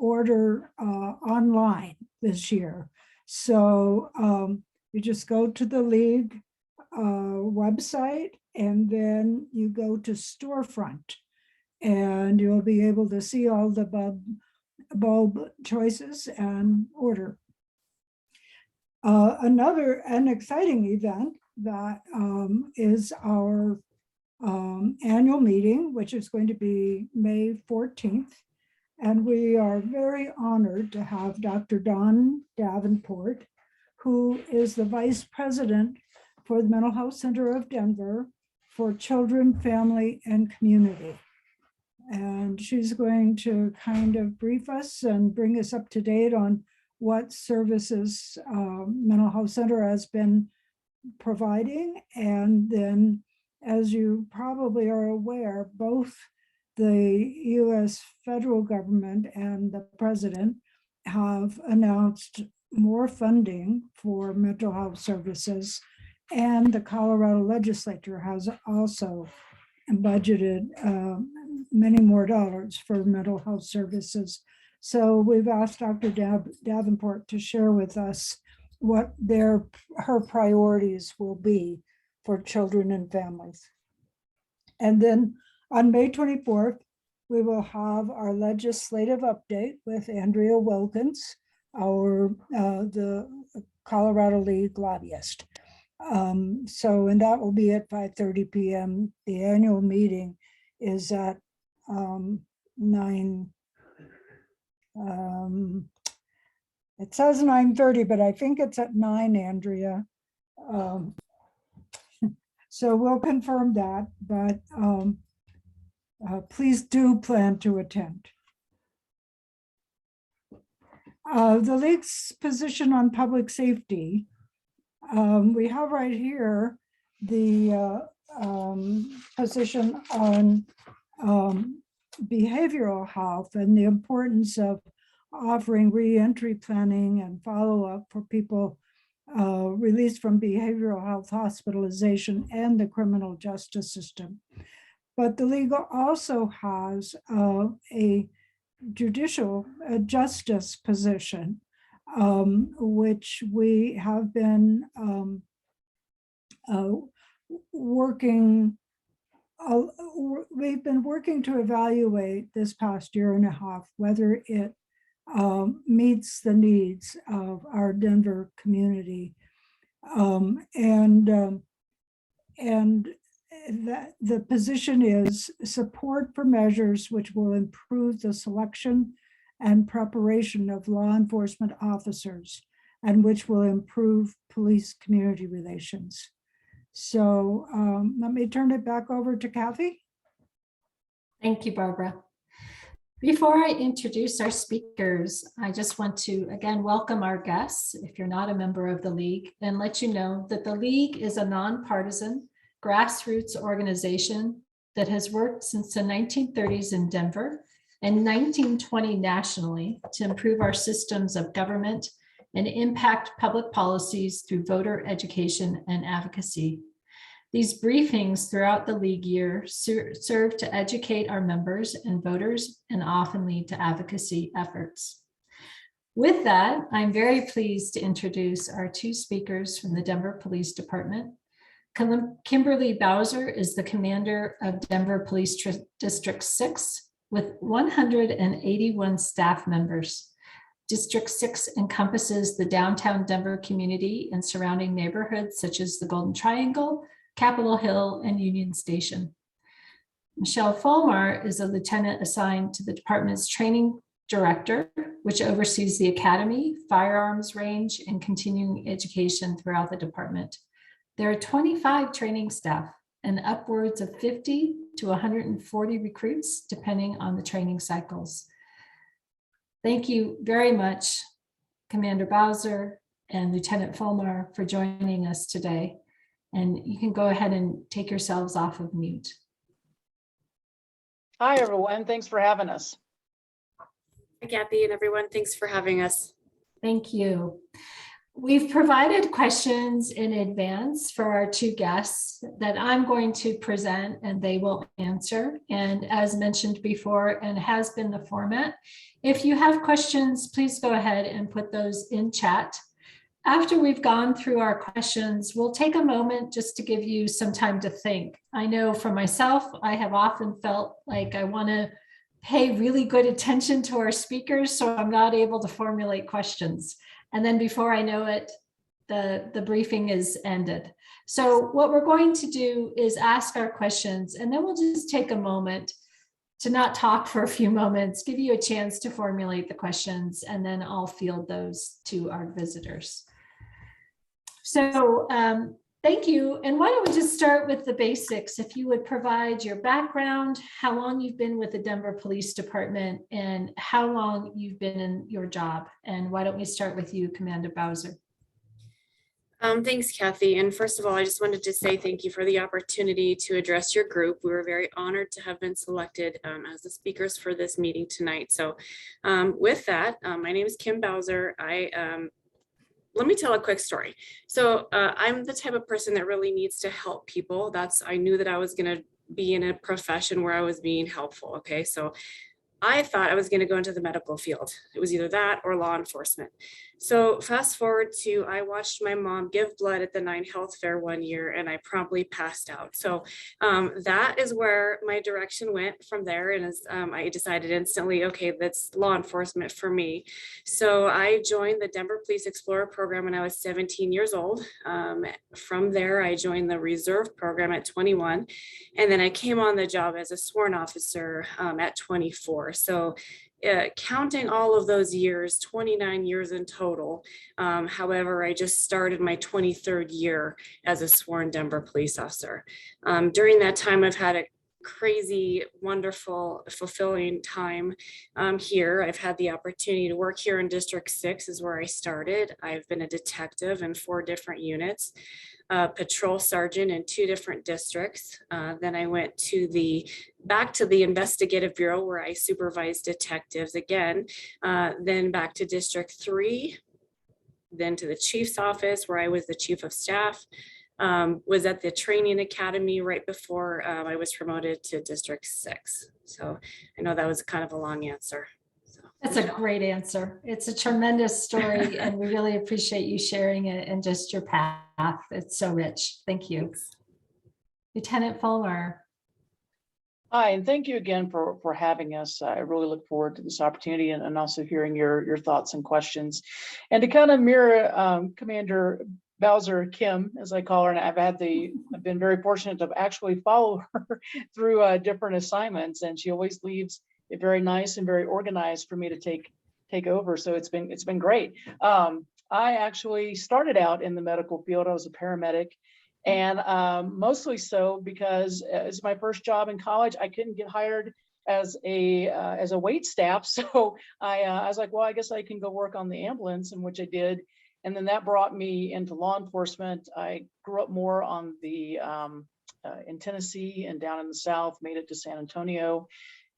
order online this year. So you just go to the league website, and then you go to storefront, and you'll be able to see all the bulb choices and order. An exciting event that is our annual meeting, which is going to be May 14th. And we are very honored to have Dr. Dawn Davenport, who is the Vice President for the Mental Health Center of Denver for Children, Family, and Community. And she's going to kind of brief us and bring us up to date on what services Mental Health Center has been providing. And then, as you probably are aware, both the US federal government and the president have announced more funding for mental health services, and the Colorado legislature has also budgeted many more dollars for mental health services. So we've asked Dr. Davenport to share with us what her priorities will be for children and families. And then on May 24th, we will have our legislative update with Andrea Wilkins, the Colorado League lobbyist. And that will be at 5:30 p.m. The annual meeting is at 9. It says 9:30, but I think it's at 9, Andrea. So we'll confirm that, but please do plan to attend. The League's position on public safety. We have right here the position on behavioral health and the importance of offering re-entry planning and follow-up for people released from behavioral health hospitalization and the criminal justice system. But the League also has a judicial justice position, which we have been we've been working to evaluate this past year and a half whether it meets the needs of our Denver community, and that the position is support for measures which will improve the selection and preparation of law enforcement officers and which will improve police-community relations. So let me turn it back over to Kathy. Thank you, Barbara. Before I introduce our speakers, I just want to again welcome our guests, if you're not a member of the League, and let you know that the League is a nonpartisan grassroots organization that has worked since the 1930s in Denver and 1920 nationally to improve our systems of government and impact public policies through voter education and advocacy. These briefings throughout the League year serve to educate our members and voters and often lead to advocacy efforts. With that, I'm very pleased to introduce our two speakers from the Denver Police Department. Kimberly Bowser is the commander of Denver Police District 6 with 181 staff members. District 6 encompasses the downtown Denver community and surrounding neighborhoods such as the Golden Triangle, Capitol Hill, and Union Station. Michelle Folmar is a lieutenant assigned to the department's training director, which oversees the academy, firearms range, and continuing education throughout the department. There are 25 training staff and upwards of 50 to 140 recruits, depending on the training cycles. Thank you very much, Commander Bowser and Lieutenant Folmar, for joining us today. And you can go ahead and take yourselves off of mute. Hi, everyone. Thanks for having us. Hi, Kathy and everyone. Thanks for having us. Thank you. We've provided questions in advance for our two guests that I'm going to present and they will answer. And as mentioned before, and has been the format, if you have questions, please go ahead and put those in chat. After we've gone through our questions, we'll take a moment just to give you some time to think. I know for myself, I have often felt like I want to pay really good attention to our speakers, so I'm not able to formulate questions. And then before I know it, the briefing is ended. So what we're going to do is ask our questions, and then we'll just take a moment to not talk for a few moments, give you a chance to formulate the questions, and then I'll field those to our visitors. So thank you. And why don't we just start with the basics? If you would provide your background, how long you've been with the Denver Police Department, and how long you've been in your job. And why don't we start with you, Commander Bowser? Thanks, Kathy. And first of all, I just wanted to say thank you for the opportunity to address your group. We were very honored to have been selected as the speakers for this meeting tonight. So with that, my name is Kim Bowser. Let me tell a quick story. So I'm the type of person that really needs to help people. I knew that I was going to be in a profession where I was being helpful. Okay, so I thought I was going to go into the medical field. It was either that or law enforcement. So fast forward to, I watched my mom give blood at the 9 Health Fair one year, and I promptly passed out. So that is where my direction went from there. And I decided instantly, okay, that's law enforcement for me. So I joined the Denver Police Explorer program when I was 17 years old. From there, I joined the reserve program at 21. And then I came on the job as a sworn officer at 24. So counting all of those years, 29 years in total. However, I just started my 23rd year as a sworn Denver police officer. During that time, I've had a crazy, wonderful, fulfilling time here. I've had the opportunity to work here in District 6 is where I started. I've been a detective in 4 different units. Patrol sergeant in 2 different districts. Then I went back to the investigative bureau where I supervised detectives again. Then back to District 3, then to the chief's office where I was the chief of staff. Was at the training academy right before I was promoted to District 6. So I know that was kind of a long answer. That's a great answer. It's a tremendous story, and we really appreciate you sharing it and just your path. It's so rich. Thank you. Thanks. Lieutenant Folmar. Hi, and thank you again for having us. I really look forward to this opportunity and also hearing your thoughts and questions. And to kind of mirror Commander Bowser, Kim, as I call her, and I've been very fortunate to actually follow her through different assignments, and she always leaves it very nice and very organized for me to take over. So it's been great. I actually started out in the medical field. I was a paramedic, and mostly so because it's my first job in college. I couldn't get hired as a wait staff, so I was like, well, I guess I can go work on the ambulance, in which I did. And then that brought me into law enforcement. I grew up more on the in Tennessee and down in the South, made it to San Antonio,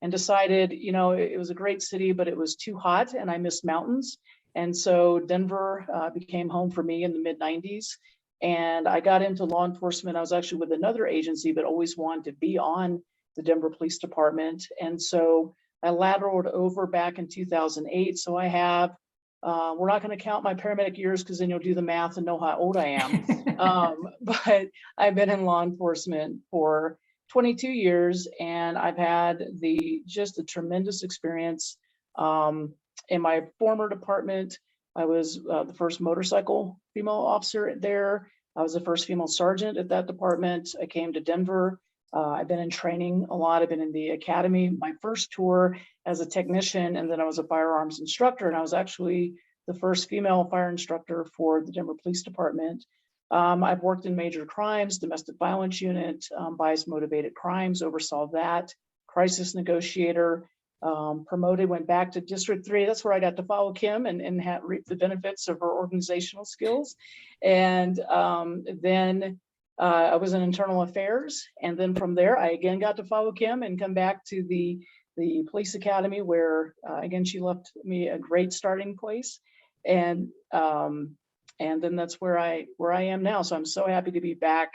and decided, it was a great city, but it was too hot and I missed mountains. And so Denver became home for me in the mid 90s. And I got into law enforcement. I was actually with another agency, but always wanted to be on the Denver Police Department. And so I lateraled over back in 2008. So I have, we're not going to count my paramedic years because then you'll do the math and know how old I am. But I've been in law enforcement for 22 years, and I've had just a tremendous experience. In my former department, I was the first motorcycle female officer there. I was the first female sergeant at that department. I came to Denver. I've been in training a lot. I've been in the academy. My first tour as a technician, and then I was a firearms instructor, and I was actually the first female fire instructor for the Denver Police Department. I've worked in major crimes, domestic violence unit, bias motivated crimes, oversaw that, crisis negotiator, promoted, went back to District 3. That's where I got to follow Kim and reap the benefits of her organizational skills. And then I was in internal affairs. And then from there, I again got to follow Kim and come back to the police academy where, again, she left me a great starting place. And And then that's where I am now. So I'm so happy to be back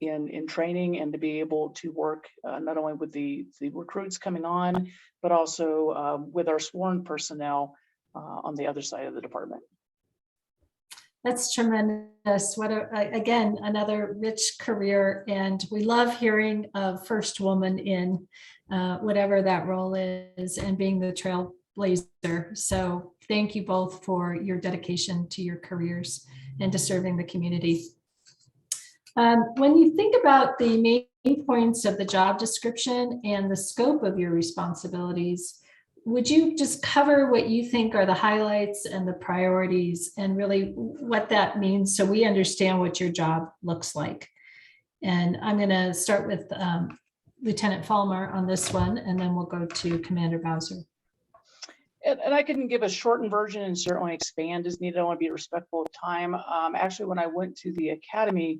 in training and to be able to work not only with the recruits coming on, but also with our sworn personnel on the other side of the department. That's tremendous. Again, another rich career. And we love hearing of first woman in whatever that role is and being the trailblazer. So thank you both for your dedication to your careers and to serving the community. When you think about the main points of the job description and the scope of your responsibilities, would you just cover what you think are the highlights and the priorities and really what that means so we understand what your job looks like? And I'm going to start with Lieutenant Folmar on this one, and then we'll go to Commander Bowser. And I can give a shortened version and certainly expand as needed. I want to be respectful of time. Actually, when I went to the academy,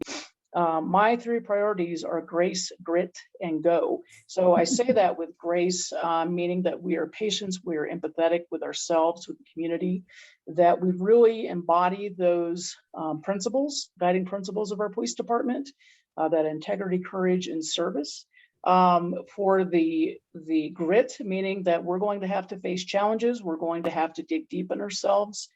my 3 priorities are grace, grit, and go. So I say that with grace, meaning that we are patient, we are empathetic with ourselves, with the community, that we really embody those principles, guiding principles of our police department, that integrity, courage, and service. For the grit, meaning that we're going to have to face challenges, we're going to have to dig deep in ourselves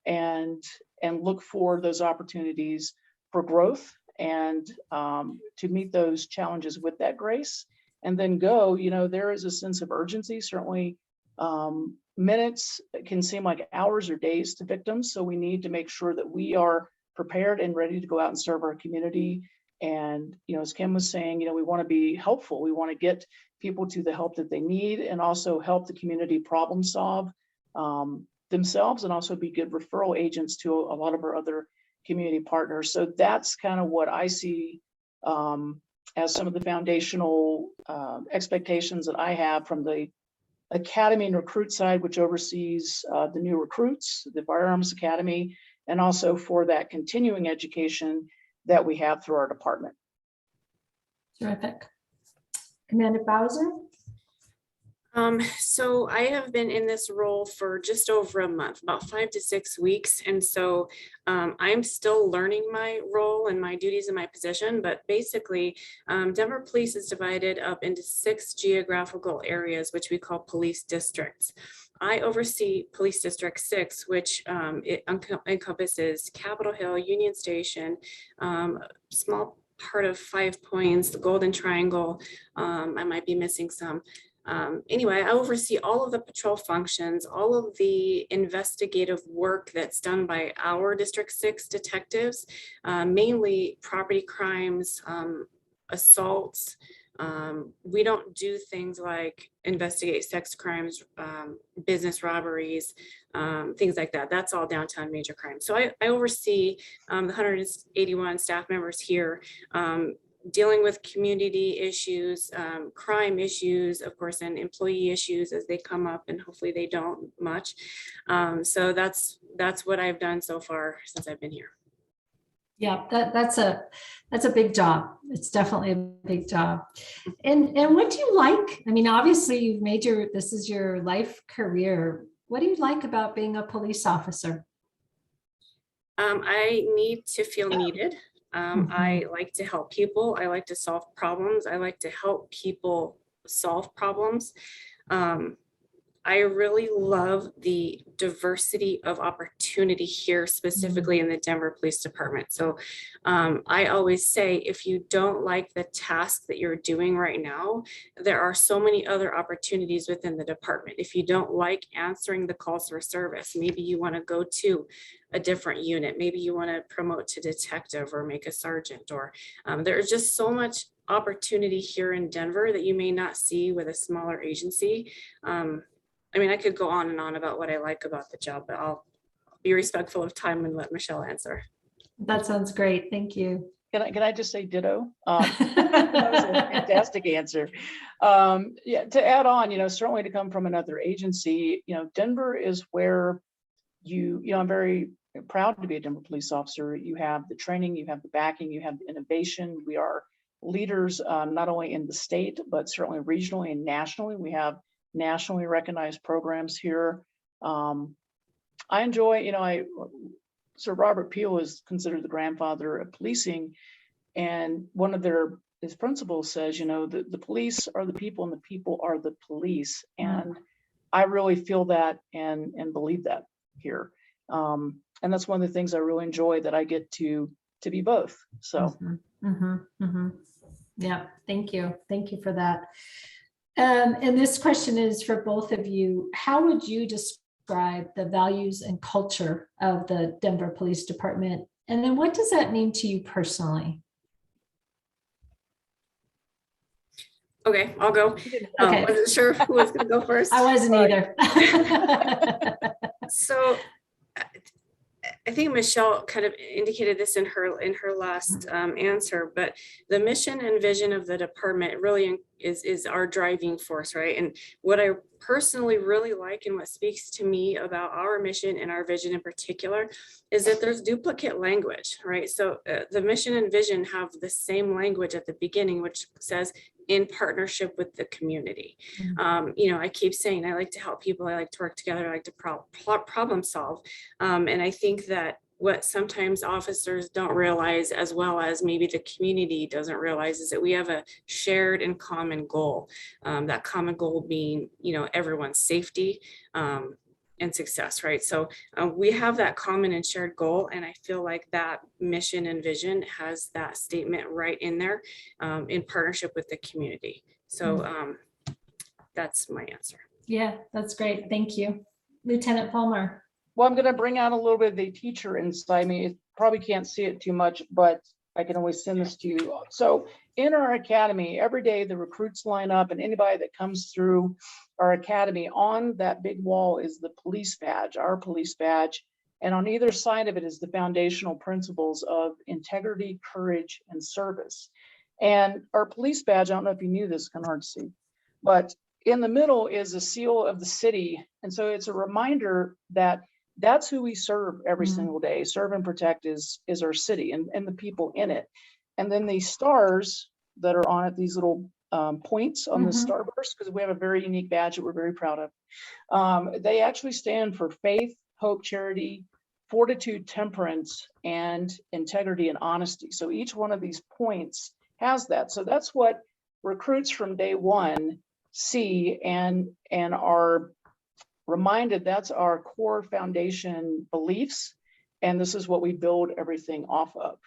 and look for those opportunities for growth and to meet those challenges with that grace. And then go, there is a sense of urgency. Certainly minutes can seem like hours or days to victims. So we need to make sure that we are prepared and ready to go out and serve our community. And, as Kim was saying, we want to be helpful. We want to get people to the help that they need and also help the community problem solve themselves and also be good referral agents to a lot of our other community partners. So that's kind of what I see as some of the foundational expectations that I have from the academy and recruit side, which oversees the new recruits, the Firearms Academy, and also for that continuing education that we have through our department. Terrific. Commander Bowser? So I have been in this role for just over a month, about 5 to 6 weeks. And so I'm still learning my role and my duties and my position, but basically Denver Police is divided up into 6 geographical areas, which we call police districts. I oversee Police District 6, which it encompasses Capitol Hill, Union Station, small part of 5 Points, the Golden Triangle. I might be missing some. Anyway, I oversee all of the patrol functions, all of the investigative work that's done by our District 6 detectives, mainly property crimes, assaults. We don't do things like investigate sex crimes, business robberies, things like that. That's all downtown major crimes. So I oversee the 181 staff members here, dealing with community issues, crime issues, of course, and employee issues as they come up, and hopefully they don't much. So that's what I've done so far since I've been here. Yeah, that's a big job. It's definitely a big job. And what do you like? I mean, obviously you've made this is your life career. What do you like about being a police officer? I need to feel needed. I like to help people. I like to solve problems. I like to help people solve problems. I really love the diversity of opportunity here, specifically in the Denver Police Department. So I always say, if you don't like the task that you're doing right now, there are so many other opportunities within the department. If you don't like answering the calls for service, maybe you want to go to a different unit. Maybe you want to promote to detective or make a sergeant, or there's just so much opportunity here in Denver that you may not see with a smaller agency. I mean, I could go on and on about what I like about the job, but I'll be respectful of time and let Michelle answer. That sounds great. Thank you. Can I just say ditto? That was a fantastic answer. Yeah, to add on, certainly to come from another agency, Denver is where I'm very proud to be a Denver police officer. You have the training, you have the backing, you have the innovation. We are leaders, not only in the state, but certainly regionally and nationally. We have nationally recognized programs here. I enjoy, Sir Robert Peel is considered the grandfather of policing. And one of his principles says, the police are the people and the people are the police. And I really feel that and believe that here. And that's one of the things I really enjoy, that I get to be both. So. Yeah, thank you. Thank you for that. And this question is for both of you. How would you describe the values and culture of the Denver Police Department? And then what does that mean to you personally? Okay, I'll go. Okay. I wasn't sure who was going to go first. I wasn't either. So I think Michelle kind of indicated this in her last answer, but the mission and vision of the department really is our driving force, right? And what I personally really like, and what speaks to me about our mission and our vision in particular, is that there's duplicate language, right? So the mission and vision have the same language at the beginning, which says, in partnership with the community. I keep saying I like to help people, I like to work together, I like to problem solve. And I think that what sometimes officers don't realize, as well as maybe the community doesn't realize, is that we have a shared and common goal. That common goal being, everyone's safety and success, right? So we have that common and shared goal. And I feel like that mission and vision has that statement right in there, in partnership with the community. So that's my answer. Yeah, that's great. Thank you. Lieutenant Folmar. Well, I'm going to bring out a little bit of the teacher inside me. You probably can't see it too much, but I can always send this to you. So in our academy, every day the recruits line up, and anybody that comes through our academy, on that big wall is the police badge, our police badge. And on either side of it is the foundational principles of integrity, courage, and service. And our police badge, I don't know if you knew this, kind of hard to see, but in the middle is a seal of the city. And so it's a reminder that that's who we serve every single day. Serve and protect is our city and the people in it. And then these stars that are on it, these little points on the starburst, because we have a very unique badge that we're very proud of. They actually stand for faith, hope, charity, fortitude, temperance, and integrity and honesty. So each one of these points has that. So that's what recruits from day one see and are reminded that's our core foundation beliefs, and this is what we build everything off of.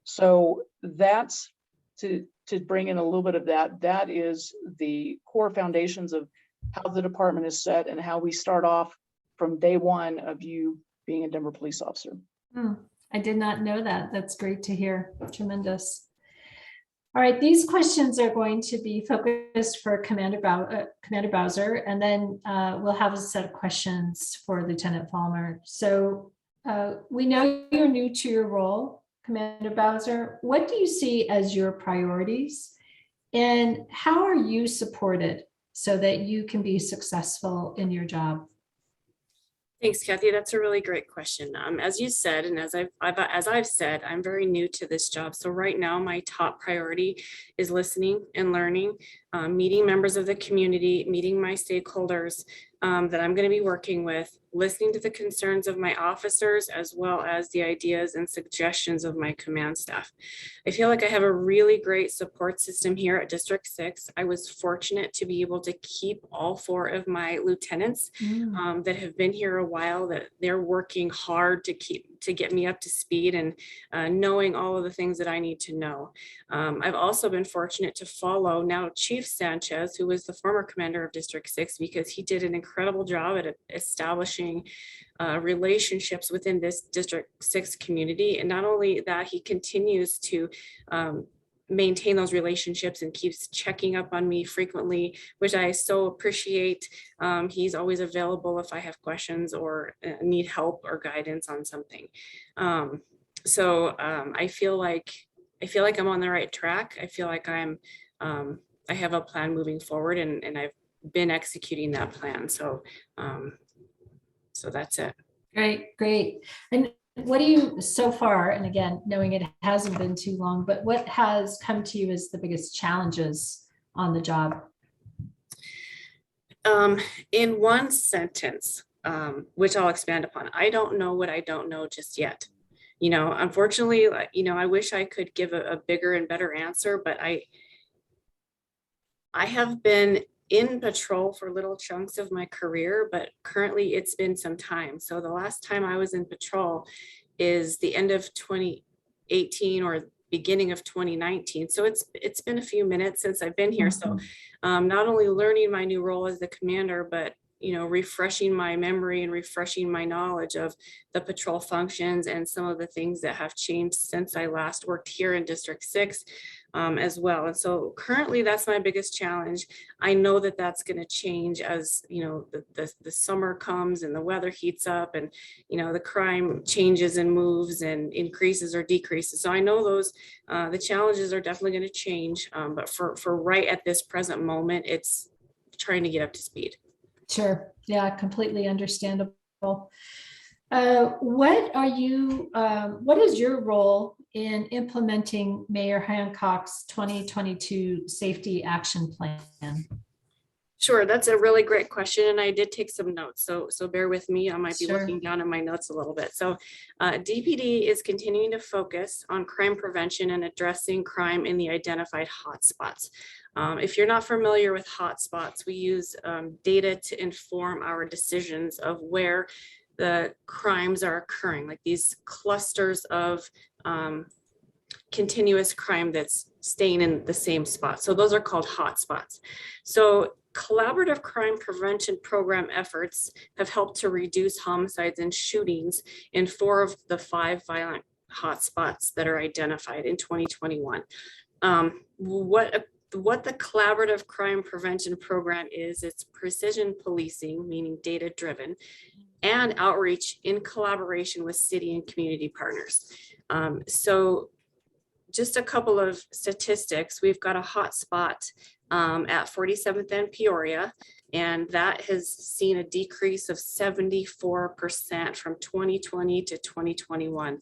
So that's to bring in a little bit of that is the core foundations of how the department is set and how we start off from day one of you being a Denver police officer. I did not know that. That's great to hear. Tremendous. All right, these questions are going to be focused for Commander Bowser, and then we'll have a set of questions for Lieutenant Folmar. So we know you're new to your role, Commander Bowser. What do you see as your priorities, and how are you supported so that you can be successful in your job? Thanks, Kathy. That's a really great question. As you said, and as I've said, I'm very new to this job. So right now, my top priority is listening and learning, meeting members of the community, meeting my stakeholders that I'm going to be working with, listening to the concerns of my officers, as well as the ideas and suggestions of my command staff. I feel like I have a really great support system here at District 6. I was fortunate to be able to keep all 4 of my lieutenants that have been here a while, that they're working hard to get me up to speed and knowing all of the things that I need to know. I've also been fortunate to follow now Chief Sanchez, who was the former commander of District 6, because he did an incredible job at establishing relationships within this District 6 community. And not only that, he continues to maintain those relationships and keeps checking up on me frequently, which I so appreciate. He's always available if I have questions or need help or guidance on something. So I feel like I'm on the right track. I feel like I have a plan moving forward, and I've been executing that plan. So so that's it. Great. And what do you, so far, and again, knowing it hasn't been too long, but what has come to you as the biggest challenges on the job? In one sentence, which I'll expand upon, I don't know what I don't know just yet. Unfortunately, I wish I could give a bigger and better answer, but I have been in patrol for little chunks of my career, but currently it's been some time. So the last time I was in patrol is the end of 2018 or beginning of 2019. So it's been a few minutes since I've been here. So not only learning my new role as the commander, but refreshing my memory and refreshing my knowledge of the patrol functions and some of the things that have changed since I last worked here in District 6 as well. And so currently that's my biggest challenge. I know that that's going to change as, the summer comes and the weather heats up and, the crime changes and moves and increases or decreases. So I know those, the challenges are definitely going to change. But for right at this present moment, it's trying to get up to speed. Sure. Yeah, completely understandable. What is your role in implementing Mayor Hancock's 2022 Safety Action Plan? Sure, that's a really great question, and I did take some notes, so bear with me. I might be Sure. looking down at my notes a little bit. So DPD is continuing to focus on crime prevention and addressing crime in the identified hotspots. If you're not familiar with hotspots, we use data to inform our decisions of where the crimes are occurring, like these clusters of continuous crime that's staying in the same spot. So those are called hotspots. So collaborative crime prevention program efforts have helped to reduce homicides and shootings in 4 of the 5 violent hotspots that are identified in 2021. What the collaborative crime prevention program is, it's precision policing, meaning data driven, and outreach in collaboration with city and community partners. So just a couple of statistics. We've got a hotspot at 47th and Peoria, and that has seen a decrease of 74% from 2020 to 2021.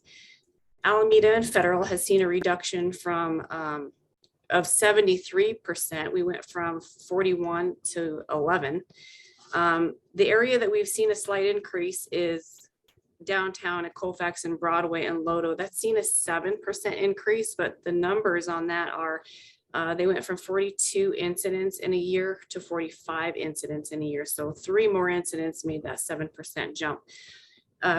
Alameda and Federal has seen a reduction of 73%. We went from 41 to 11. The area that we've seen a slight increase is downtown at Colfax and Broadway and Lodo. That's seen a 7% increase, but the numbers on that are they went from 42 incidents in a year to 45 incidents in a year. So 3 more incidents made that 7% jump.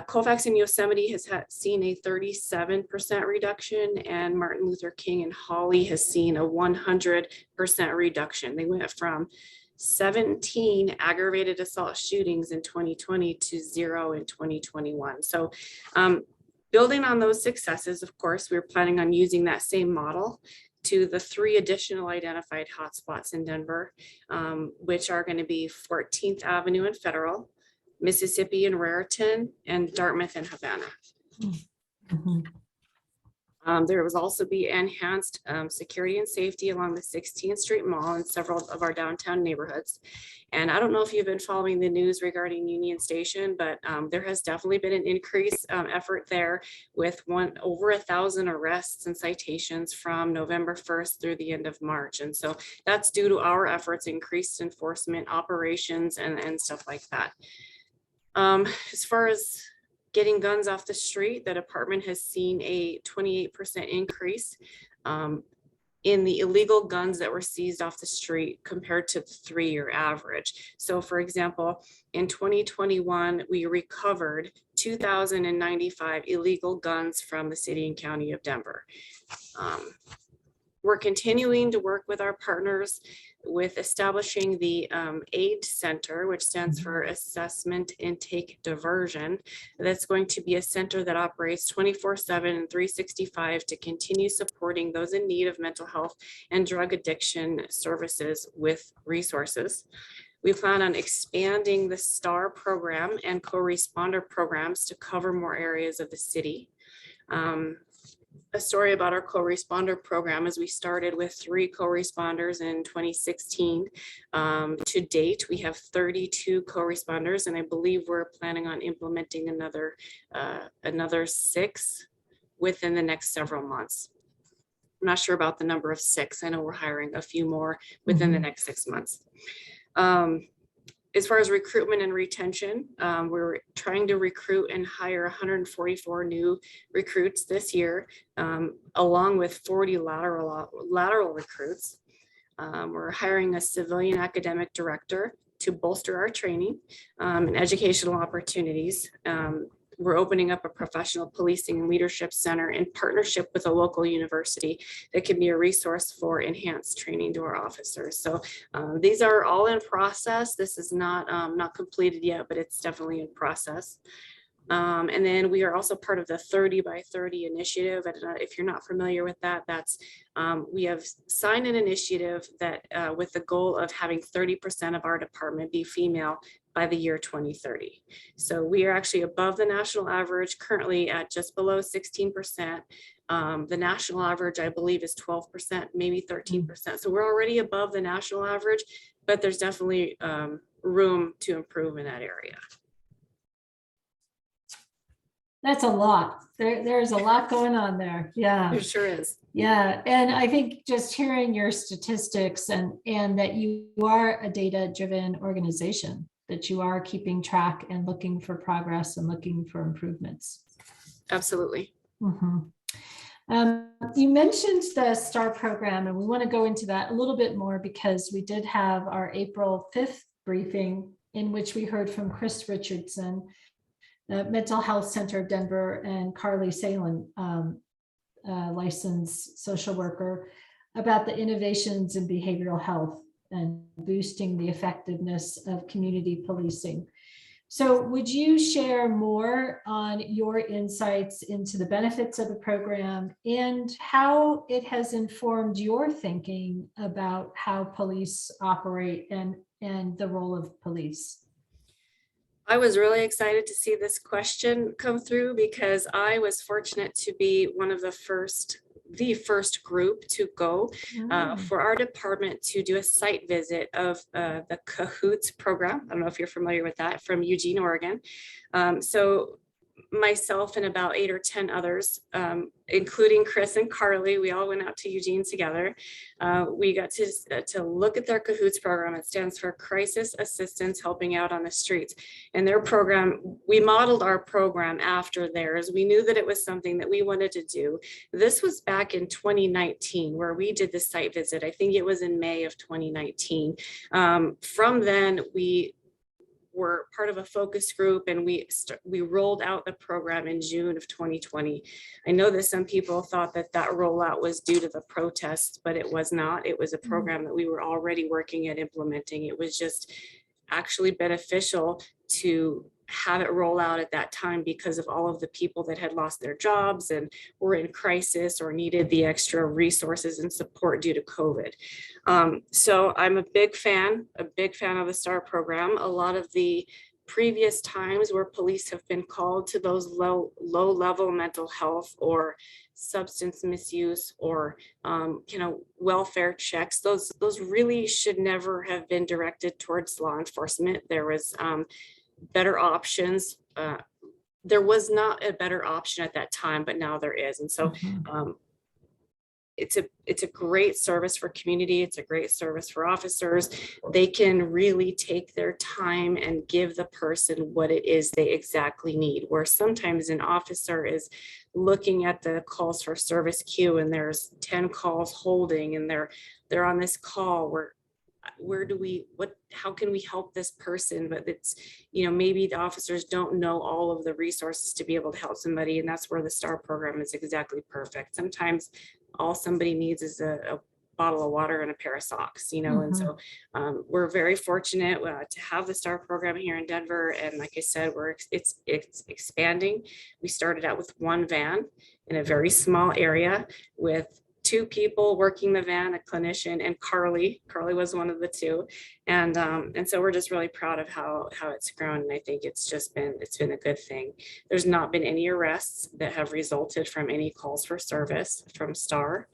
Colfax and Yosemite has seen a 37% reduction, and Martin Luther King and Hawley has seen a 100% reduction. They went from 17 aggravated assault shootings in 2020 to 0 in 2021. So building on those successes, of course, we're planning on using that same model to the 3 additional identified hotspots in Denver, which are going to be 14th Avenue and Federal, Mississippi and Raritan, and Dartmouth and Havana. Mhm. There will also be enhanced security and safety along the 16th Street Mall and several of our downtown neighborhoods. And I don't know if you've been following the news regarding Union Station, but there has definitely been an increased effort there with over 1,000 arrests and citations from November 1st through the end of March. And so that's due to our efforts, increased enforcement operations and stuff like that. As far as getting guns off the street, the department has seen a 28% increase in the illegal guns that were seized off the street compared to the 3-year average. So for example, in 2021, we recovered 2,095 illegal guns from the city and county of Denver. We're continuing to work with our partners with establishing the AID Center, which stands for Assessment Intake Diversion. That's going to be a center that operates 24/7 and 365 to continue supporting those in need of mental health and drug addiction services with resources. We plan on expanding the STAR program and co-responder programs to cover more areas of the city. A story about our co-responder program is we started with 3 co-responders in 2016. To date, we have 32 co-responders, and I believe we're planning on implementing another 6 within the next several months. I'm not sure about the number of 6. I know we're hiring a few more within the next 6 months. as far as recruitment and retention, we're trying to recruit and hire 144 new recruits this year, along with 40 lateral recruits. We're hiring a civilian academic director to bolster our training and educational opportunities. We're opening up a professional policing and leadership center in partnership with a local university that can be a resource for enhanced training to our officers. So these are all in process. This is not completed yet, but it's definitely in process. And then we are also part of the 30 by 30 initiative. And if you're not familiar with that, that's we have signed an initiative that with the goal of having 30% of our department be female by the year 2030. So we are actually above the national average, currently at just below 16%. The national average, I believe, is 12%, maybe 13%. So we're already above the national average, but there's definitely room to improve in that area. That's a lot. There's a lot going on there. Yeah. It sure is. Yeah. And I think just hearing your statistics and that you are a data-driven organization, that you are keeping track and looking for progress and looking for improvements. Absolutely. Mm-hmm. You mentioned the STAR program, and we want to go into that a little bit more because we did have our April 5th briefing in which we heard from Chris Richardson, the Mental Health Center of Denver, and Carly Salen, licensed social worker, about the innovations in behavioral health and boosting the effectiveness of community policing. So would you share more on your insights into the benefits of the program and how it has informed your thinking about how police operate and the role of police? I was really excited to see this question come through because I was fortunate to be one of the first group to go for our department to do a site visit of the Cahoots program. I don't know if you're familiar with that, from Eugene, Oregon. So myself and about 8 or 10 others, including Chris and Carly, we all went out to Eugene together. We got to look at their Cahoots program. It stands for Crisis Assistance Helping Out on the Streets. And their program, we modeled our program after theirs. We knew that it was something that we wanted to do. This was back in 2019 where we did the site visit. I think it was in May of 2019. From then, we were part of a focus group, and we rolled out the program in June of 2020. I know that some people thought that rollout was due to the protests, but it was not. It was a program that we were already working at implementing. It was just actually beneficial to have it roll out at that time because of all of the people that had lost their jobs and were in crisis or needed the extra resources and support due to COVID. So I'm a big fan of the STAR program. A lot of the previous times where police have been called to those low level mental health or substance misuse or welfare checks, those really should never have been directed towards law enforcement. There was better options. There was not a better option at that time, but now there is. And so it's a great service for community. It's a great service for officers. They can really take their time and give the person what it is they exactly need. Where sometimes an officer is looking at the calls for service queue and there's 10 calls holding and they're on this call how can we help this person? But it's, maybe the officers don't know all of the resources to be able to help somebody. And that's where the STAR program is exactly perfect. Sometimes all somebody needs is a bottle of water and a pair of socks, and so we're very fortunate to have the STAR program here in Denver. And like I said, it's expanding. We started out with one van in a very small area with 2 people working the van, a clinician, and Carly was one of the 2. And so we're just really proud of how it's grown. And I think it's been a good thing. There's not been any arrests that have resulted from any calls for service from STAR.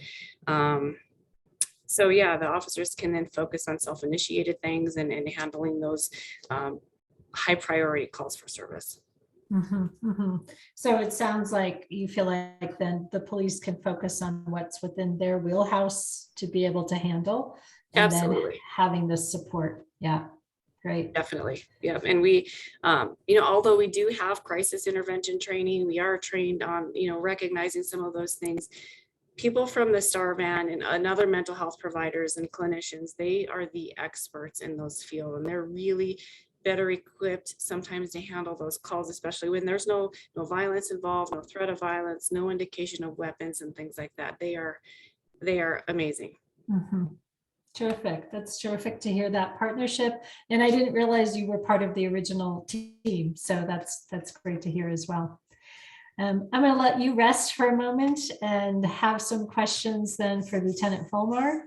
So yeah, the officers can then focus on self-initiated things and handling those high priority calls for service. So it sounds like you feel like then the police can focus on what's within their wheelhouse to be able to handle, and Absolutely. then having the support. Yeah. Great. Definitely. Yeah. And we, although we do have crisis intervention training, we are trained on, recognizing some of those things. People from the STAR van and other mental health providers and clinicians, they are the experts in those fields, and they're really better equipped sometimes to handle those calls, especially when there's no violence involved, no threat of violence, no indication of weapons and things like that. They are amazing. Mhm. Terrific. That's terrific to hear that partnership. And I didn't realize you were part of the original team. So that's great to hear as well. I'm going to let you rest for a moment and have some questions then for Lieutenant Folmar.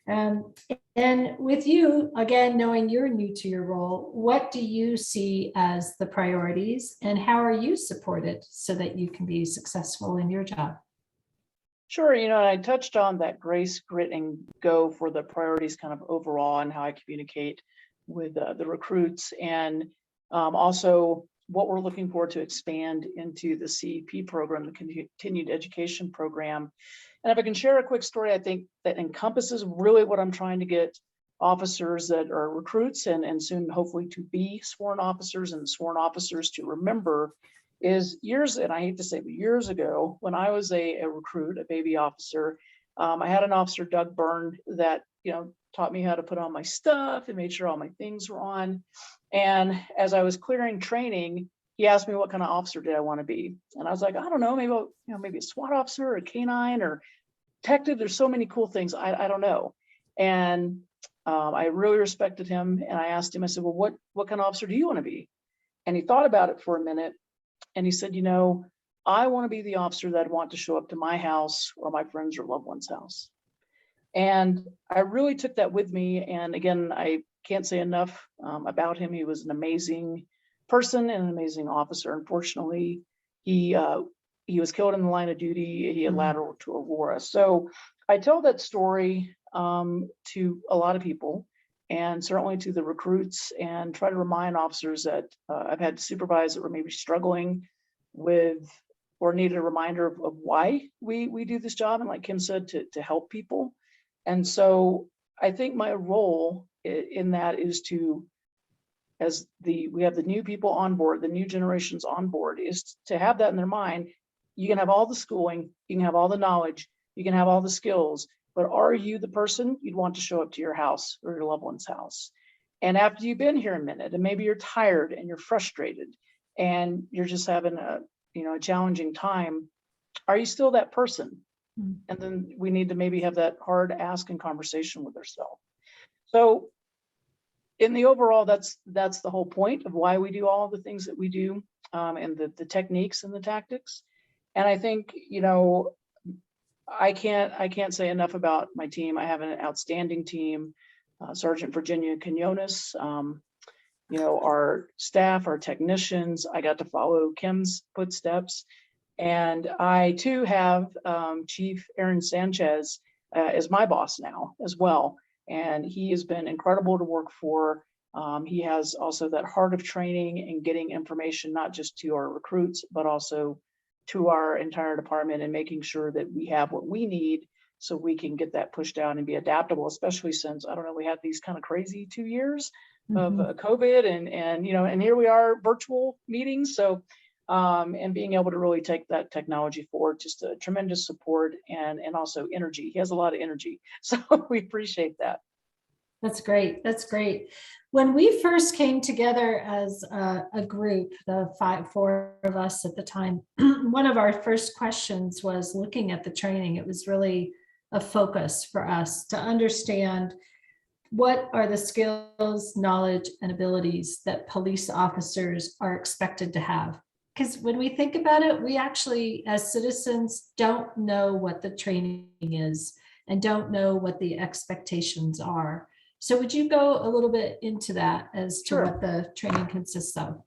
And with you, again, knowing you're new to your role, what do you see as the priorities and how are you supported so that you can be successful in your job? Sure. I touched on that grace, grit, and go for the priorities kind of overall and how I communicate with the recruits, and also what we're looking for to expand into the CEP program, the continued education program. And if I can share a quick story, I think that encompasses really what I'm trying to get officers that are recruits and soon hopefully to be sworn officers and sworn officers to remember is years, and I hate to say, but years ago, when I was a recruit, a baby officer, I had an officer, Doug Byrne, that, taught me how to put on my stuff and made sure all my things were on. And as I was clearing training, he asked me what kind of officer did I want to be. And I was like, I don't know, maybe, maybe a SWAT officer or a canine or detective. There's so many cool things. I don't know. And I really respected him. And I asked him, I said, well, what kind of officer do you want to be? And he thought about it for a minute. And he said, I want to be the officer that want to show up to my house or my friends or loved one's house. And I really took that with me. And again, I can't say enough about him. He was an amazing person and an amazing officer. Unfortunately, he was killed in the line of duty. He had lateral to Aurora. So I tell that story to a lot of people, and certainly to the recruits, and try to remind officers that I've had to supervise that were maybe struggling with or needed a reminder of why we do this job. And like Kim said, to help people. And so I think my role in that is to, as we have the new people on board, the new generations on board, is to have that in their mind. You can have all the schooling, you can have all the knowledge, you can have all the skills, but are you the person you'd want to show up to your house or your loved one's house? And after you've been here a minute, and maybe you're tired and you're frustrated and you're just having a challenging time, are you still that person? And then we need to maybe have that hard ask and conversation with ourselves. So in the overall, that's the whole point of why we do all the things that we do, and the techniques and the tactics. And I think, I can't say enough about my team. I have an outstanding team. Sergeant Virginia Quinones, our staff, our technicians. I got to follow Kim's footsteps. And I too have Chief Aaron Sanchez as my boss now as well. And he has been incredible to work for. He has also that heart of training and getting information, not just to our recruits, but also to our entire department, and making sure that we have what we need so we can get that pushed out and be adaptable, especially since, I don't know, we had these kind of crazy 2 years of COVID and here we are, virtual meetings. So and being able to really take that technology forward, just a tremendous support and also energy. He has a lot of energy. So we appreciate that. That's great. That's great. When we first came together as a group, the 4 of us at the time, one of our first questions was looking at the training. It was really a focus for us to understand what are the skills, knowledge, and abilities that police officers are expected to have. Because when we think about it, we actually, as citizens, don't know what the training is and don't know what the expectations are. So would you go a little bit into that as to what the training consists of?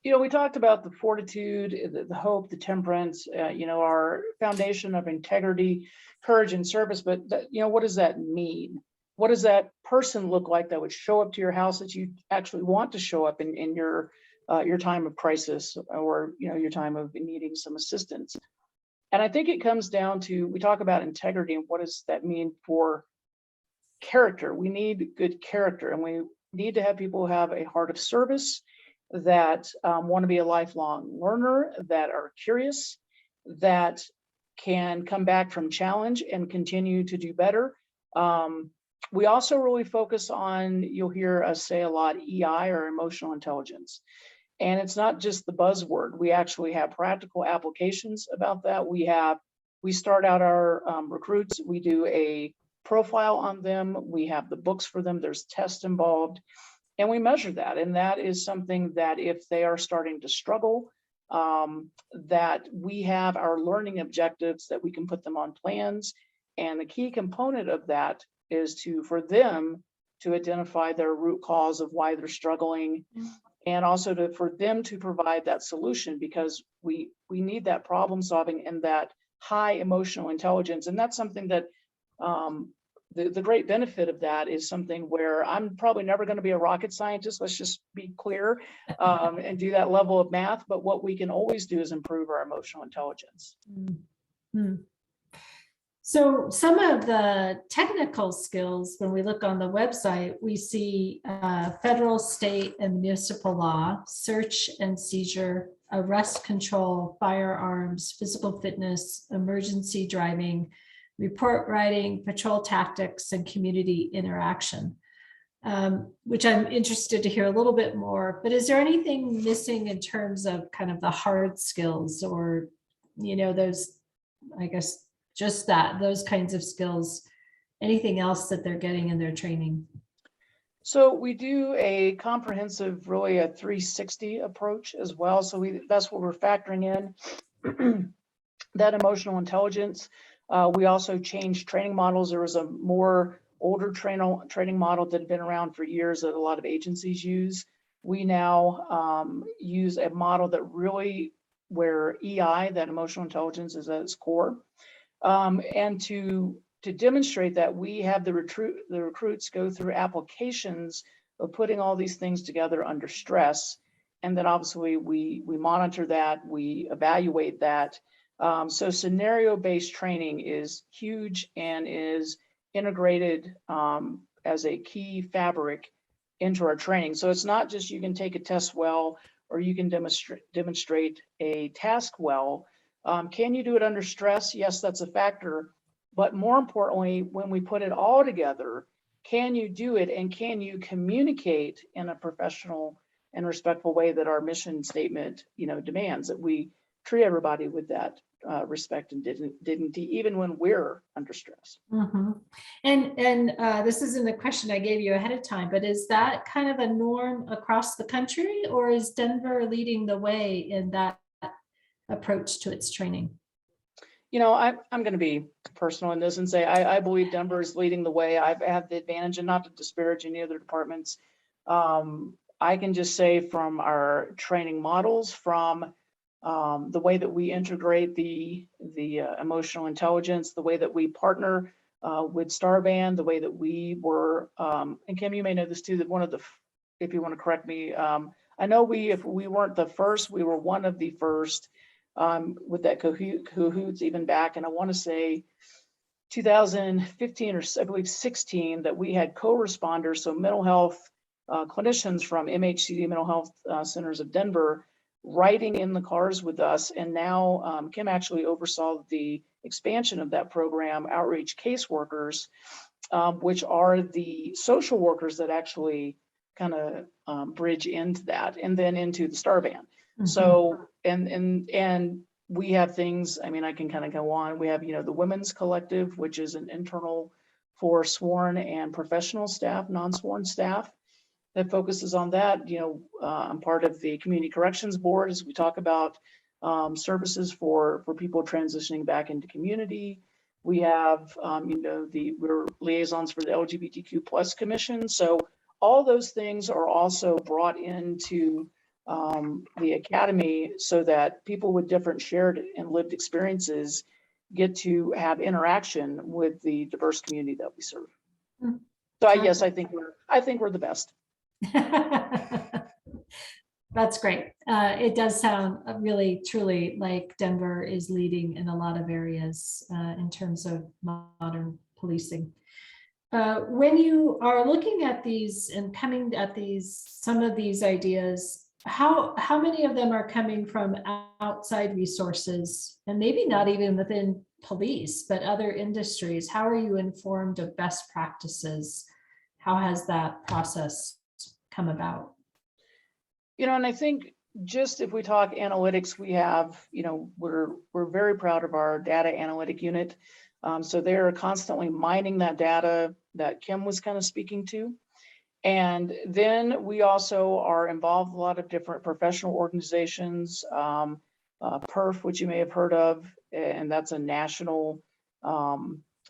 We talked about the fortitude, the hope, the temperance, our foundation of integrity, courage, and service. But, what does that mean? What does that person look like that would show up to your house, that you actually want to show up in your time of crisis, or, your time of needing some assistance? And I think it comes down to, we talk about integrity and what does that mean for character. We need good character, and need to have people who have a heart of service, that want to be a lifelong learner, that are curious, that can come back from challenge and continue to do better. We also really focus on, you'll hear us say a lot, EI, or emotional intelligence. And it's not just the buzzword. We actually have practical applications about that. We start out our recruits, we do a profile on them. We have the books for them. There's tests involved, and we measure that. And that is something that if they are starting to struggle, that we have our learning objectives that we can put them on plans. And the key component of that is for them to identify their root cause of why they're struggling, and also for them to provide that solution, because we need that problem solving and that high emotional intelligence. And that's something that the great benefit of that is something where I'm probably never going to be a rocket scientist, let's just be clear, and do that level of math. But what we can always do is improve our emotional intelligence. Mm-hmm. So some of the technical skills, when we look on the website, we see federal, state, and municipal law, search and seizure, arrest control, firearms, physical fitness, emergency driving, report writing, patrol tactics, and community interaction, which I'm interested to hear a little bit more. But is there anything missing in terms of kind of the hard skills, or, those, I guess, just those kinds of skills, anything else that they're getting in their training? So we do a comprehensive, really a 360 approach as well. So that's what we're factoring in, that emotional intelligence. We also changed training models. There was a more older training model that had been around for years that a lot of agencies use. We now use a model that really, where EI, that emotional intelligence, is at its core. And to demonstrate that, we have the recruits go through applications of putting all these things together under stress. And then obviously we monitor that, we evaluate that. So scenario-based training is huge and is integrated as a key fabric into our training. So it's not just you can take a test well, or you can demonstrate a task well. Can you do it under stress? Yes, that's a factor. But more importantly, when we put it all together, can you do it, and can you communicate in a professional and respectful way that our mission statement, demands, that we treat everybody with that respect and dignity, even when we're under stress. Mm-hmm. And this isn't a question I gave you ahead of time, but is that kind of a norm across the country, or is Denver leading the way in that approach to its training? I'm going to be personal in this and say I believe Denver is leading the way. I've had the advantage, and not to disparage any other departments. I can just say from our training models, from the way that we integrate the emotional intelligence, the way that we partner with Starband, the way that we were, and Kim, you may know this too, that one of the, if you want to correct me, I know if we weren't the first, we were one of the first with that cahoots even back, and I want to say 2015 or I believe 16, that we had co-responders, so mental health clinicians from MHCD Mental Health Centers of Denver, riding in the cars with us. And now Kim actually oversaw the expansion of that program, outreach caseworkers, which are the social workers that actually kind of bridge into that and then into the Starband. Mm-hmm. So, and we have things, I mean, I can kind of go on. We have, the Women's Collective, which is an internal for sworn and professional staff, non-sworn staff, that focuses on that. I'm part of the Community Corrections Board as we talk about services for people transitioning back into community. We have, we're liaisons for the LGBTQ plus commission. So all those things are also brought into the academy so that people with different shared and lived experiences get to have interaction with the diverse community that we serve. So yes, I think we're the best. That's great. It does sound really, truly like Denver is leading in a lot of areas in terms of modern policing. When you are looking at these and coming at some of these ideas, how many of them are coming from outside resources, and maybe not even within police, but other industries? How are you informed of best practices? How has that process come about? And I think just if we talk analytics, we have, we're very proud of our data analytic unit. So they're constantly mining that data that Kim was kind of speaking to. And then we also are involved with a lot of different professional organizations, PERF, which you may have heard of, and that's a national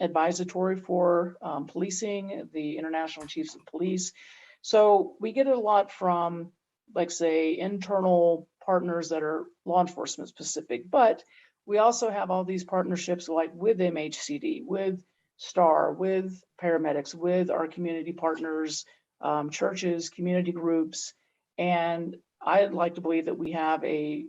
advisory for policing, the International Chiefs of Police. So we get a lot from, like, say, internal partners that are law enforcement specific, but we also have all these partnerships like with MHCD, with STAR, with paramedics, with our community partners, churches, community groups. And I'd like to believe that we have a,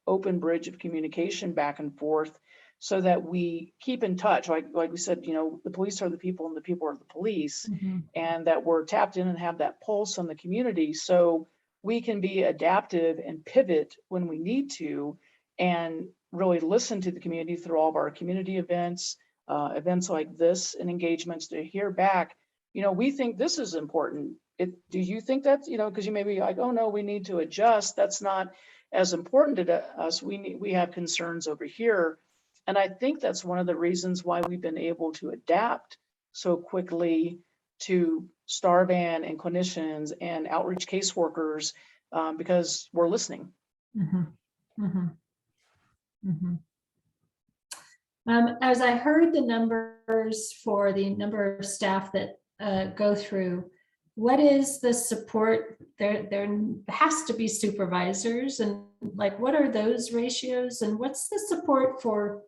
open bridge of communication back and forth so that we keep in touch. Like we said, the police are the people and the people are the police, and that we're tapped in and have that pulse on the community. So we can be adaptive and pivot when we need to, and really listen to the community through all of our community events, events like this, and engagements to hear back, we think this is important. Do you think that's, because you may be like, oh no, we need to adjust. That's not as important to us. We have concerns over here. And I think that's one of the reasons why we've been able to adapt so quickly to STAR van and clinicians and outreach caseworkers, because we're listening. As I heard the numbers for the number of staff that go through, what is the support? There has to be supervisors, and like, what are those ratios, and what's the support for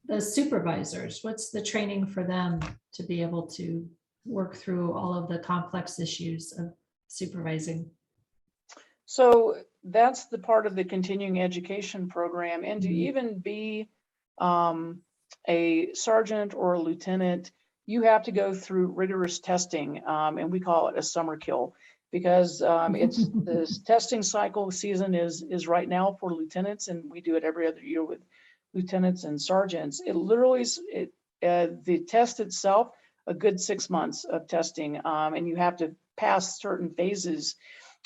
the supervisors? What's the training for them to be able to work through all of the complex issues of supervising? So that's the part of the continuing education program. And to even be a sergeant or a lieutenant, you have to go through rigorous testing, and we call it a summer kill, because it's this testing cycle season is right now for lieutenants, and we do it every other year with lieutenants and sergeants. It literally is the test itself, a good 6 months of testing, and you have to pass certain phases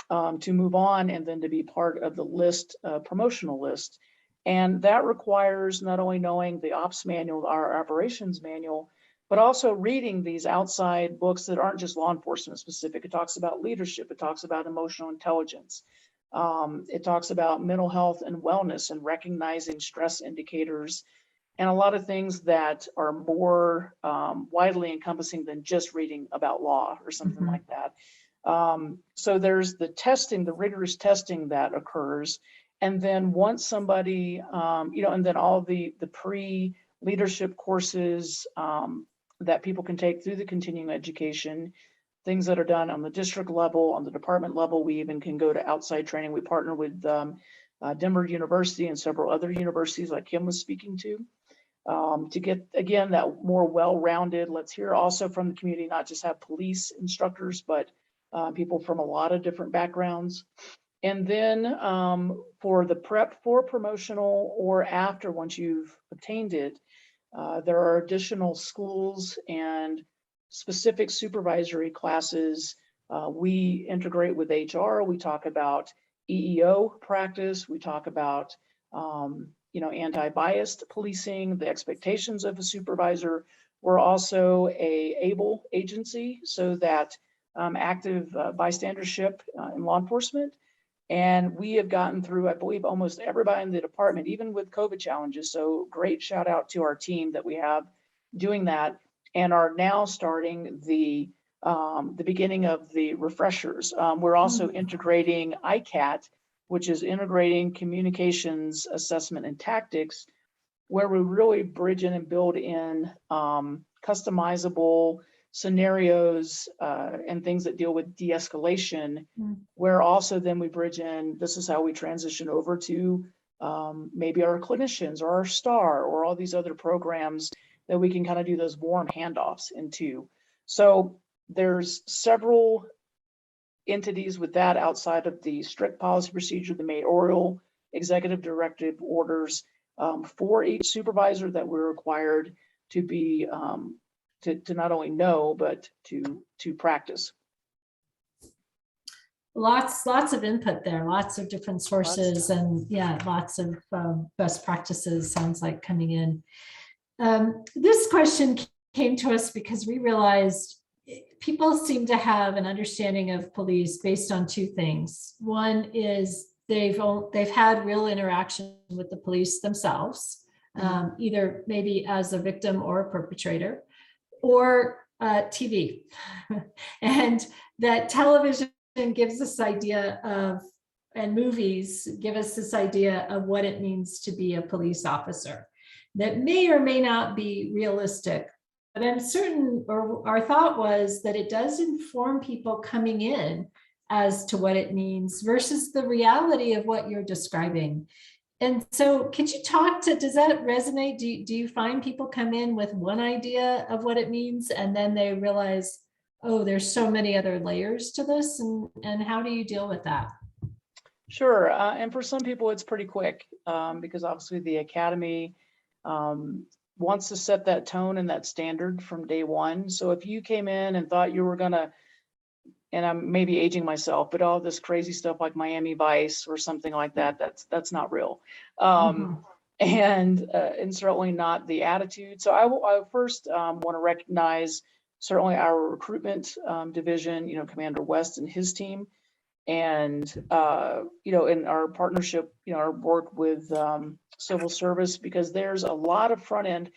to move on, and then to be part of the list, promotional list. And that requires not only knowing the ops manual, our operations manual, but also reading these outside books that aren't just law enforcement specific. It talks about leadership. It talks about emotional intelligence. It talks about mental health and wellness and recognizing stress indicators, and a lot of things that are more widely encompassing than just reading about law or something like that. So there's the testing, the rigorous testing that occurs. And then once somebody, and then all the pre-leadership courses that people can take through the continuing education, things that are done on the district level, on the department level. We even can go to outside training. We partner with Denver University and several other universities like Kim was speaking to get, again, that more well-rounded. Let's hear also from the community, not just have police instructors, but people from a lot of different backgrounds. And then for the prep for promotional or after, once you've obtained it, there are additional schools and specific supervisory classes. We integrate with HR. We talk about EEO practice. We talk about anti-biased policing, the expectations of a supervisor. We're also a ABLE agency, so that active bystandership in law enforcement. And we have gotten through, I believe, almost everybody in the department, even with COVID challenges. So great shout out to our team that we have doing that, and are now starting the beginning of the refreshers. We're also integrating ICAT, which is integrating communications assessment and tactics, where we really bridge in and build in customizable scenarios and things that deal with de-escalation, where also then we bridge in, this is how we transition over to maybe our clinicians or our STAR or all these other programs that we can kind of do those warm handoffs into. So there's several entities with that outside of the strict policy procedure, the mayoral executive directive orders for each supervisor that we're required to be to not only know but to practice. Lots of input there, lots of different sources, and yeah, lots of best practices sounds like coming in. This question came to us because we realized people seem to have an understanding of police based on two things. One is they've had real interaction with the police themselves, either maybe as a victim or a perpetrator, or TV. And that television gives us idea of, and movies give us this idea of what it means to be a police officer that may or may not be realistic. But I'm certain, or our thought was that it does inform people coming in as to what it means versus the reality of what you're describing. And so could you talk to, does that resonate? Do you find people come in with one idea of what it means and then they realize, oh, there's so many other layers to this, and how do you deal with that? Sure, and for some people it's pretty quick because obviously the academy wants to set that tone and that standard from day one. So if you came in and thought you were gonna, and I'm maybe aging myself, but all this crazy stuff like Miami Vice or something like that, that's not real, and certainly not the attitude. So I first want to recognize certainly our recruitment division, Commander West and his team, and in our partnership, our work with civil service, because there's a lot of front end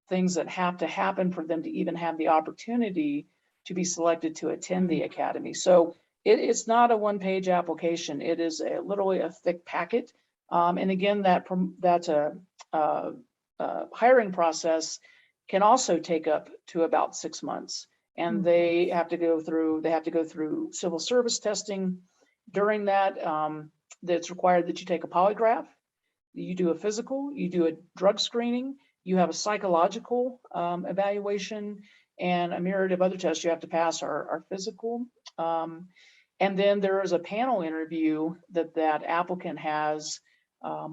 things that have to happen for them to even have the opportunity to be selected to attend the academy. So it's not a one-page application. It is literally a thick packet. And again, that hiring process can also take up to about 6 months. And they have to go through civil service testing. During that, that's required that you take a polygraph, you do a physical, you do a drug screening, you have a psychological evaluation, and a myriad of other tests you have to pass are physical. And then there is a panel interview that applicant has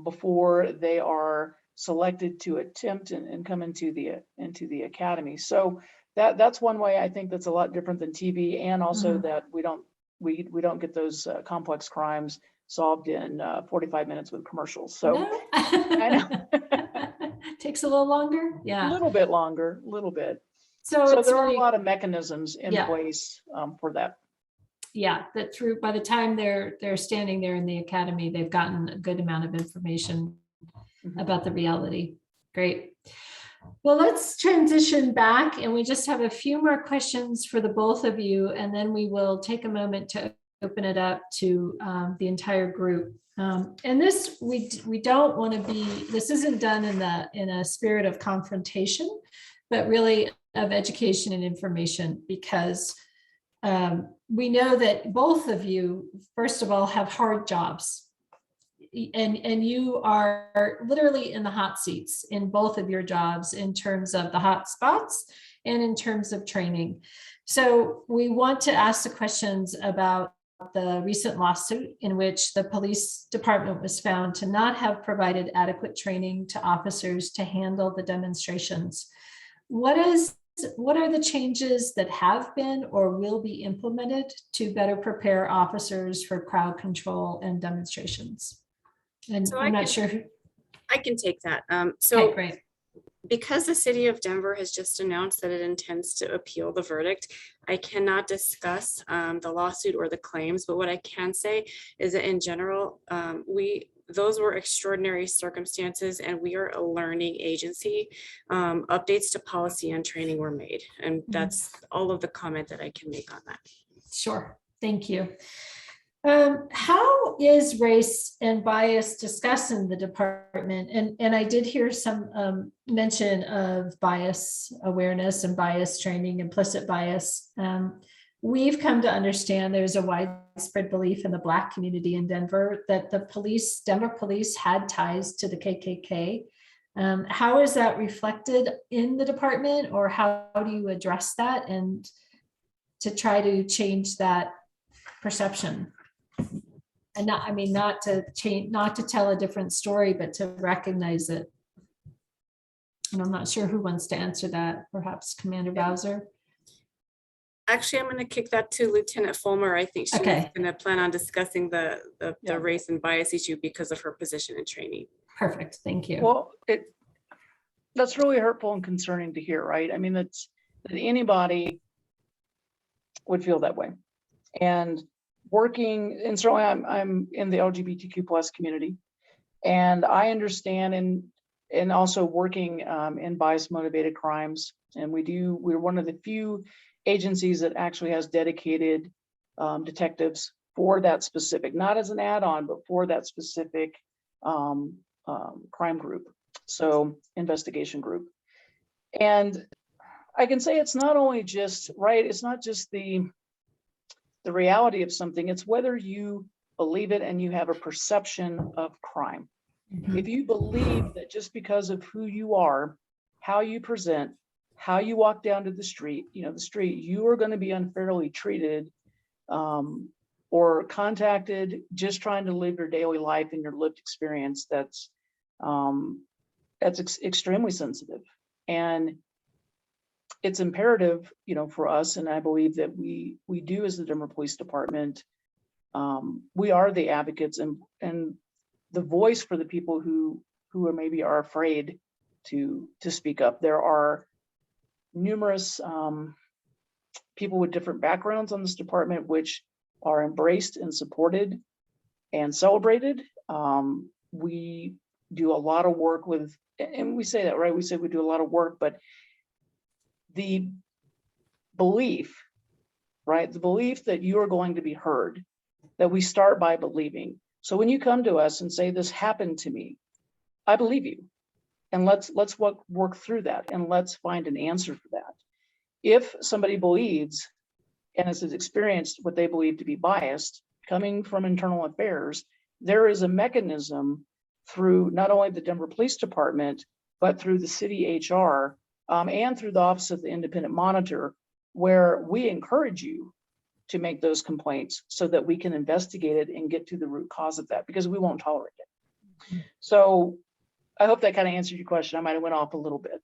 before they are selected to attempt and come into the academy. So that's one way I think that's a lot different than TV, and also that we don't get those complex crimes solved in 45 minutes with commercials. So No. I know. Takes a little longer. Yeah. A little bit longer, a little bit. So it's there are really, a lot of mechanisms in place for that. Yeah, that by the time they're standing there in the academy, they've gotten a good amount of information about the reality. Great. Well, let's transition back, and we just have a few more questions for the both of you, and then we will take a moment to open it up to the entire group. And this, we don't want to be, this isn't done in a spirit of confrontation, but really of education and information, because we know that both of you, first of all, have hard jobs. And you are literally in the hot seats in both of your jobs in terms of the hot spots and in terms of training. So we want to ask the questions about the recent lawsuit in which the police department was found to not have provided adequate training to officers to handle the demonstrations. What are the changes that have been or will be implemented to better prepare officers for crowd control and demonstrations? And So I'm not sure who. I can take that. Okay, great. Because the city of Denver has just announced that it intends to appeal the verdict, I cannot discuss the lawsuit or the claims, but what I can say is that in general, those were extraordinary circumstances, and we are a learning agency. Updates to policy and training were made, and that's all of the comment that I can make on that. Sure, thank you. How is race and bias discussed in the department? And I did hear some mention of bias awareness and bias training, implicit bias. We've come to understand there's a widespread belief in the Black community in Denver that the Denver police had ties to the KKK. How is that reflected in the department, or how do you address that and to try to change that perception? And not, I mean, not to change, not to tell a different story, but to recognize it. And I'm not sure who wants to answer that, perhaps Commander Bowser. Actually, I'm going to kick that to Lieutenant Folmar. I think she was Okay. going to plan on discussing the Yeah. race and bias issue because of her position in training. Perfect, thank you. Well, that's really hurtful and concerning to hear, right? I mean, that anybody would feel that way. And working, and certainly I'm in the LGBTQ plus community, and I understand and also working in bias motivated crimes. And we're one of the few agencies that actually has dedicated detectives for that specific, not as an add-on, but for that specific crime group. So investigation group. And I can say it's not only just, right, it's not just the reality of something, it's whether you believe it and you have a perception of crime. Mhm. If you believe that just because of who you are, how you present, how you walk down to the street, you are going to be unfairly treated or contacted just trying to live your daily life and your lived experience, that's extremely sensitive. And it's imperative, for us, and I believe that we do as the Denver Police Department, we are the advocates and the voice for the people who are afraid to speak up. There are numerous people with different backgrounds on this department which are embraced and supported and celebrated. We do a lot of work with, and we say that, right? We say we do a lot of work, but the belief, right? The belief that you are going to be heard, that we start by believing. So when you come to us and say, this happened to me, I believe you. And let's work through that, and let's find an answer for that. If somebody believes and has experienced what they believe to be biased coming from internal affairs, there is a mechanism through not only the Denver Police Department, but through the city HR and through the Office of the Independent Monitor, where we encourage you to make those complaints so that we can investigate it and get to the root cause of that, because we won't tolerate it. So I hope that kind of answered your question. I might have went off a little bit.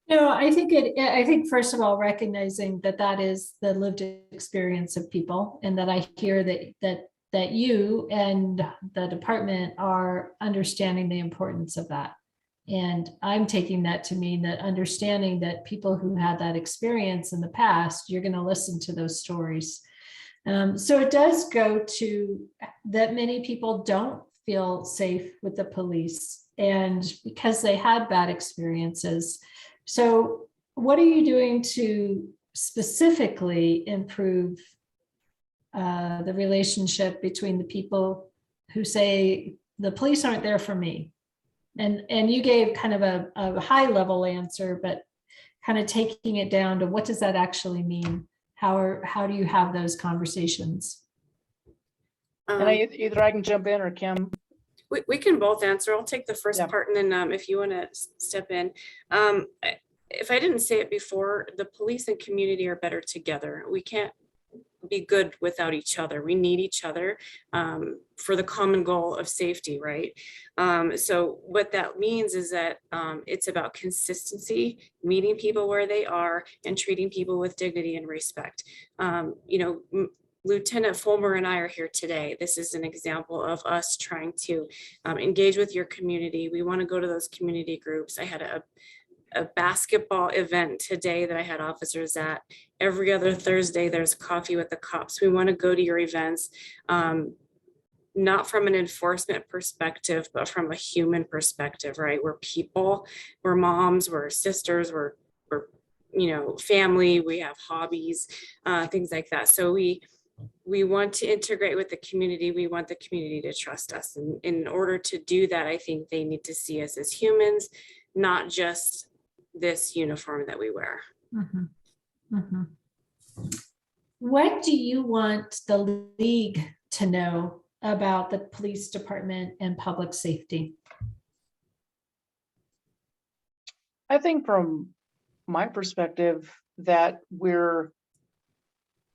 No, I think first of all, recognizing that is the lived experience of people, and that I hear that you and the department are understanding the importance of that. And I'm taking that to mean that understanding that people who had that experience in the past, you're going to listen to those stories. So it does go to that many people don't feel safe with the police, and because they had bad experiences. So what are you doing to specifically improve the relationship between the people who say the police aren't there for me? And you gave kind of a high level answer, but kind of taking it down to what does that actually mean? How do you have those conversations? And either I can jump in or Kim. We can both answer. I'll take the first Yeah. part, and then if you want to step in. If I didn't say it before, the police and community are better together. We can't be good without each other. We need each other for the common goal of safety, right? So what that means is that it's about consistency, meeting people where they are, and treating people with dignity and respect. Lieutenant Folmar and I are here today. This is an example of us trying to engage with your community. We want to go to those community groups. I had a basketball event today that I had officers at. Every other Thursday, there's coffee with the cops. We want to go to your events, not from an enforcement perspective, but from a human perspective, right? We're people, we're moms, we're sisters, we're family, we have hobbies, things like that. So we want to integrate with the community. We want the community to trust us. And in order to do that, I think they need to see us as humans, not just this uniform that we wear. Mm-hmm. Mm-hmm. What do you want the league to know about the police department and public safety? I think from my perspective that we're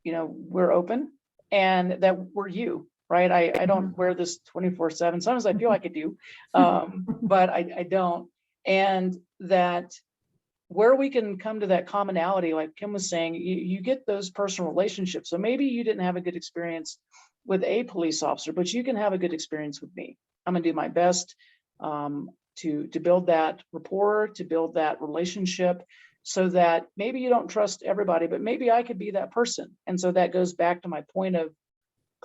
open and that we're you, right? I don't wear this 24/7. Sometimes I feel like I do, but I don't. And that where we can come to that commonality, like Kim was saying, you get those personal relationships. So maybe you didn't have a good experience with a police officer, but you can have a good experience with me. I'm gonna do my best to build that rapport, to build that relationship, so that maybe you don't trust everybody, but maybe I could be that person. And so that goes back to my point of,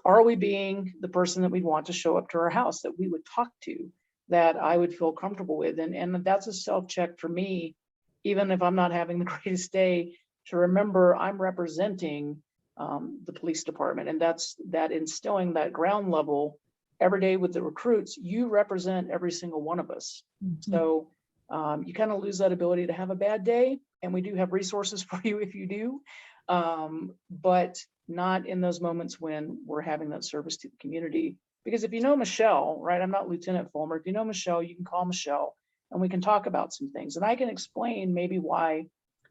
are we being the person that we'd want to show up to our house, that we would talk to, that I would feel comfortable with? And that's a self-check for me, even if I'm not having the greatest day, to remember I'm representing the police department. And that's that instilling that ground level every day with the recruits. You represent every single one of us. So you kind of lose that ability to have a bad day. And we do have resources for you if you do, but not in those moments when we're having that service to the community. Because if you know Michelle, right, I'm not Lieutenant Folmar. If you know Michelle, you can call Michelle and we can talk about some things. And I can explain maybe why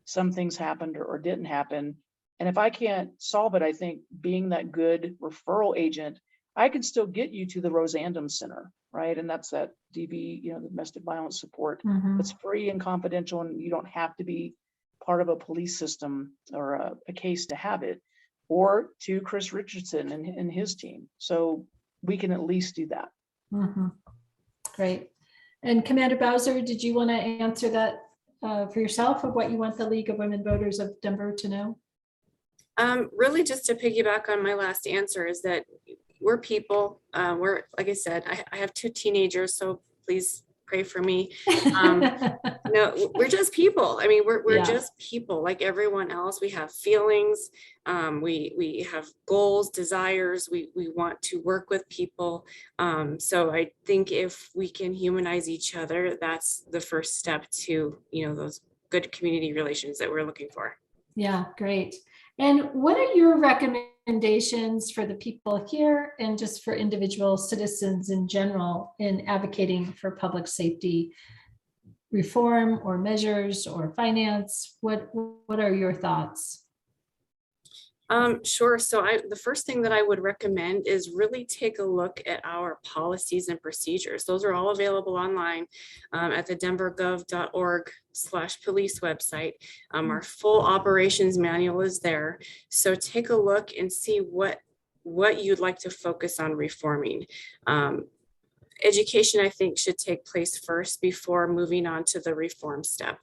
some things happened or didn't happen. And if I can't solve it, I think being that good referral agent, I can still get you to the Rosandum Center, right? And that's that DV, the domestic violence support. It's free and confidential, and you don't have to be part of a police system or a case to have it, or to Chris Richardson and his team. So we can at least do that. Great. And Commander Bowser, did you want to answer that for yourself of what you want the League of Women Voters of Denver to know? Really just to piggyback on my last answer is that we're people. We're, like I said, I have 2 teenagers, so please pray for me. No, we're just people. I mean, we're just people like everyone else. We have feelings. We have goals, desires. We want to work with people. So I think if we can humanize each other, that's the first step to, those good community relations that we're looking for. Yeah, great. And what are your recommendations for the people here and just for individual citizens in general in advocating for public safety reform or measures or finance? What are your thoughts? Sure. So the first thing that I would recommend is really take a look at our policies and procedures. Those are all available online at the denvergov.org/police website. Our full operations manual is there. So take a look and see what you'd like to focus on reforming. Education, I think, should take place first before moving on to the reform step.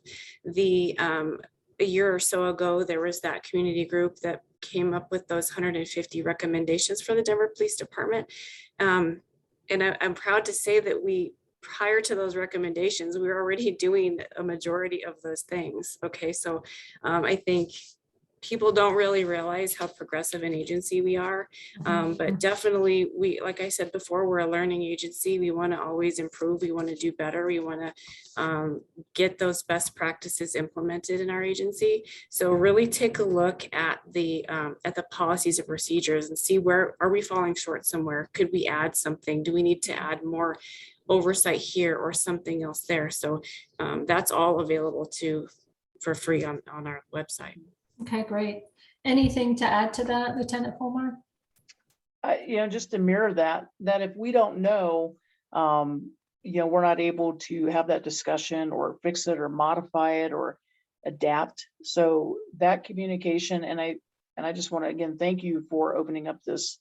A year or so ago, there was that community group that came up with those 150 recommendations for the Denver Police Department. And I'm proud to say that prior to those recommendations, we were already doing a majority of those things. Okay, so I think people don't really realize how progressive an agency we are. But definitely, like I said before, we're a learning agency. We want to always improve. We want to do better. We want to get those best practices implemented in our agency. So really take a look at the policies and procedures and see where are we falling short somewhere. Could we add something? Do we need to add more oversight here or something else there? So that's all available for free on our website. Okay, great. Anything to add to that, Lieutenant Folmar? Just to mirror that if we don't know, we're not able to have that discussion or fix it or modify it or adapt. So that communication, and I just want to again thank you for opening up this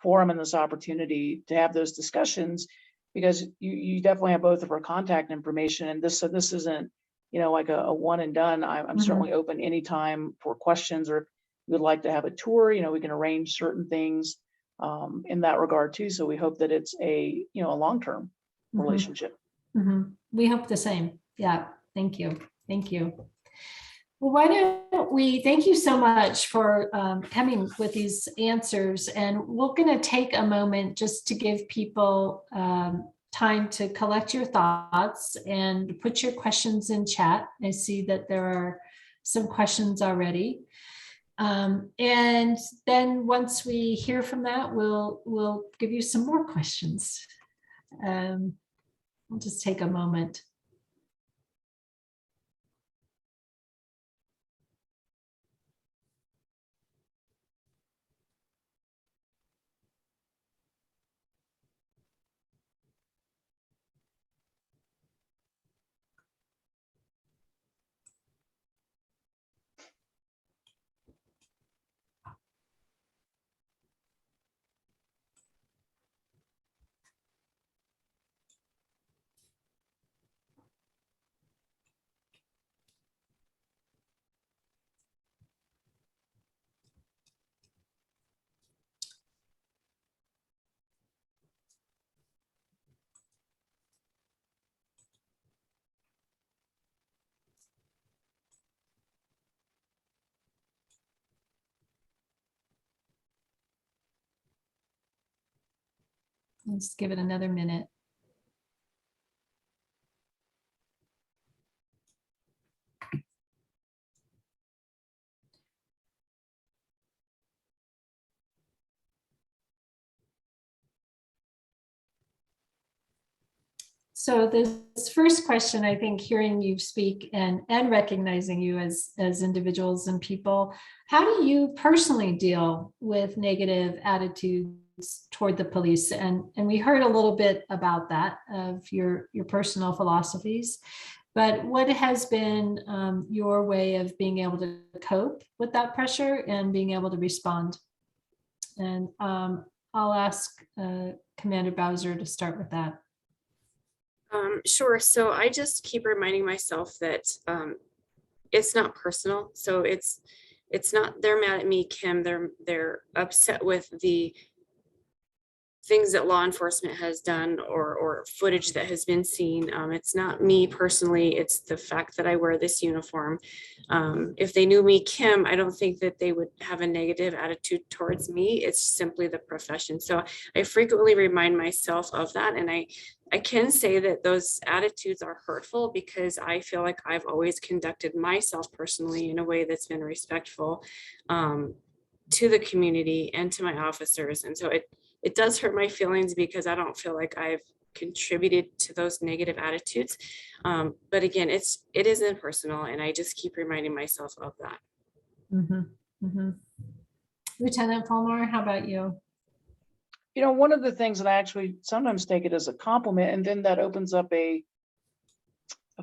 forum and this opportunity to have those discussions, because you definitely have both of our contact information, and this isn't like a one and done. I'm certainly open anytime for questions, or if you would like to have a tour, we can arrange certain things in that regard too. So we hope that it's a long-term relationship. We hope the same. Yeah, thank you. Well, why don't we thank you so much for coming with these answers, and we're going to take a moment just to give people time to collect your thoughts and put your questions in chat. I see that there are some questions already. And then once we hear from that, we'll give you some more questions. I'll just take a moment. Let's give it another minute. So this first question, I think, hearing you speak and recognizing you as individuals and people, how do you personally deal with negative attitudes toward the police? And we heard a little bit about that, of your personal philosophies, but what has been your way of being able to cope with that pressure and being able to respond? And I'll ask Commander Bowser to start with that. Sure. So I just keep reminding myself that it's not personal. So it's not, they're mad at me, Kim. They're upset with the things that law enforcement has done or footage that has been seen. It's not me personally. It's the fact that I wear this uniform. If they knew me, Kim, I don't think that they would have a negative attitude towards me. It's simply the profession. So I frequently remind myself of that. And I can say that those attitudes are hurtful because I feel like I've always conducted myself personally in a way that's been respectful to the community and to my officers. And so it does hurt my feelings because I don't feel like I've contributed to those negative attitudes. But again, it isn't personal, and I just keep reminding myself of that. Mm-hmm. Mm-hmm. Lieutenant Folmar, how about you? You know, one of the things that I actually sometimes take it as a compliment, and then that opens up a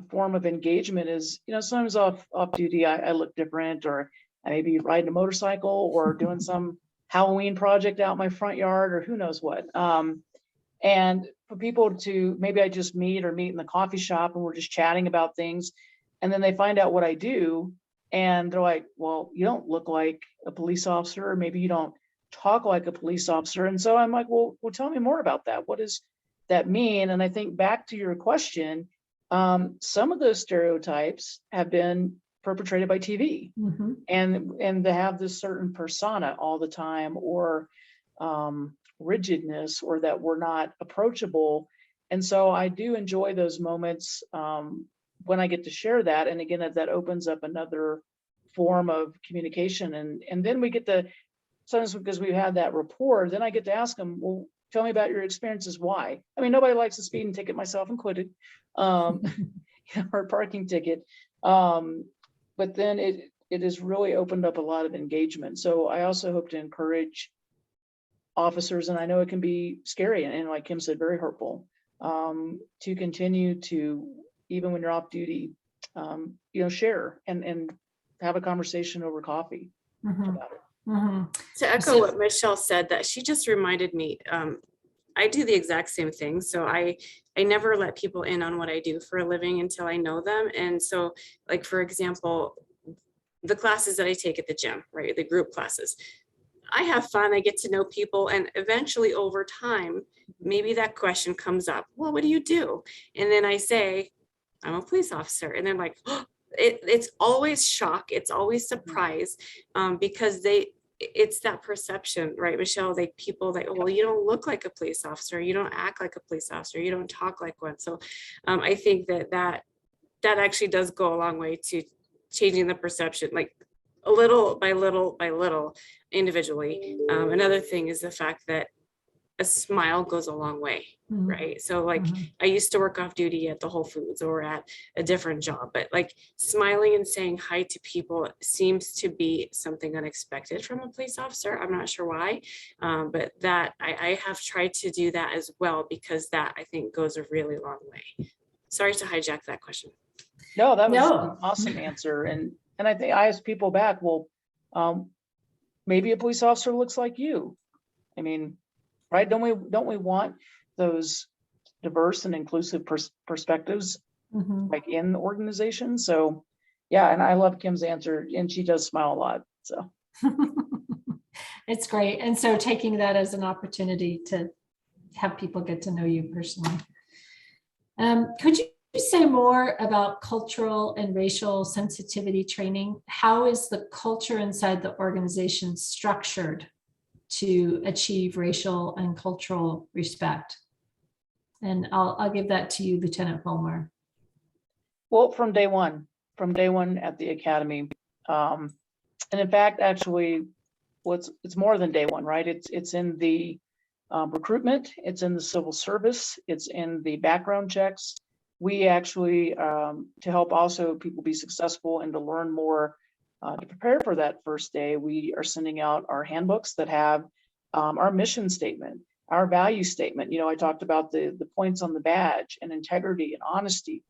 form of engagement is, you know, sometimes off duty, I look different, or I may be riding a motorcycle or doing some Halloween project out in my front yard, or who knows what. And for people to, maybe I just meet in the coffee shop and we're just chatting about things. And then they find out what I do and they're like, well, you don't look like a police officer, or maybe you don't talk like a police officer. And so I'm like, well, tell me more about that. What does that mean? And I think back to your question, some of those stereotypes have been perpetrated by TV. Mm-hmm. And they have this certain persona all the time, or rigidness, or that we're not approachable. And so I do enjoy those moments when I get to share that. And again, that opens up another form of communication. And then we get to, sometimes because we've had that rapport, then I get to ask them, well, tell me about your experiences. Why? I mean, nobody likes a speeding ticket, myself included, or a parking ticket. But then it has really opened up a lot of engagement. So I also hope to encourage officers, and I know it can be scary and like Kim said, very hurtful, to continue to, even when you're off duty, you know, share and have a conversation over coffee about it. Mm-hmm. To echo what Michelle said, that she just reminded me, I do the exact same thing. So I never let people in on what I do for a living until I know them. And so, like, for example, the classes that I take at the gym, right? The group classes, I have fun. I get to know people. And eventually over time, maybe that question comes up. Well, what do you do? And then I say, I'm a police officer. And they're like, oh, it's always shock. It's always surprise, because it's that perception, right, Michelle? Like, people like, well, you don't look like a police officer. You don't act like a police officer. You don't talk like one. So I think that actually does go a long way to changing the perception, like little by little, individually. Another thing is the fact that a smile goes a long way, right? So like, I used to work off duty at the Whole Foods or at a different job, but like smiling and saying hi to people seems to be something unexpected from a police officer. I'm not sure why, but that I have tried to do that as well, because that, I think, goes a really long way. Sorry to hijack that question. No, that was an awesome answer. And I think I asked people back, well, maybe a police officer looks like you. I mean, right? Don't we want those diverse and inclusive perspectives, like in the organization? So yeah, and I love Kim's answer, and she does smile a lot. So it's great. And so taking that as an opportunity to have people get to know you personally. Could you say more about cultural and racial sensitivity training? How is the culture inside the organization structured to achieve racial and cultural respect? And I'll give that to you, Lieutenant Folmar. Well, from day one at the academy. And in fact, actually, it's more than day one, right? It's in the recruitment, it's in the civil service, it's in the background checks. We actually, to help also people be successful and to learn more, to prepare for that first day, we are sending out our handbooks that have our mission statement, our value statement. I talked about the points on the badge and integrity and honesty.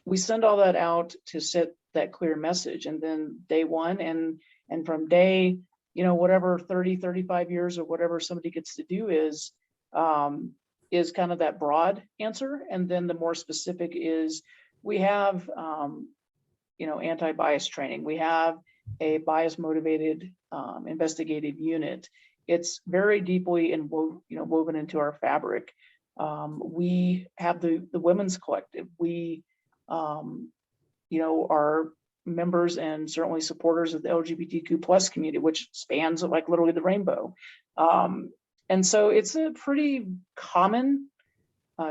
We send all that out to set that clear message. And then day one and from day, whatever 30, 35 years or whatever somebody gets to do is kind of that broad answer. And then the more specific is we have, anti-bias training. We have a bias motivated investigative unit. It's very deeply woven into our fabric. We have the women's collective. We, are members and certainly supporters of the LGBTQ plus community, which spans like literally the rainbow. And so it's a pretty common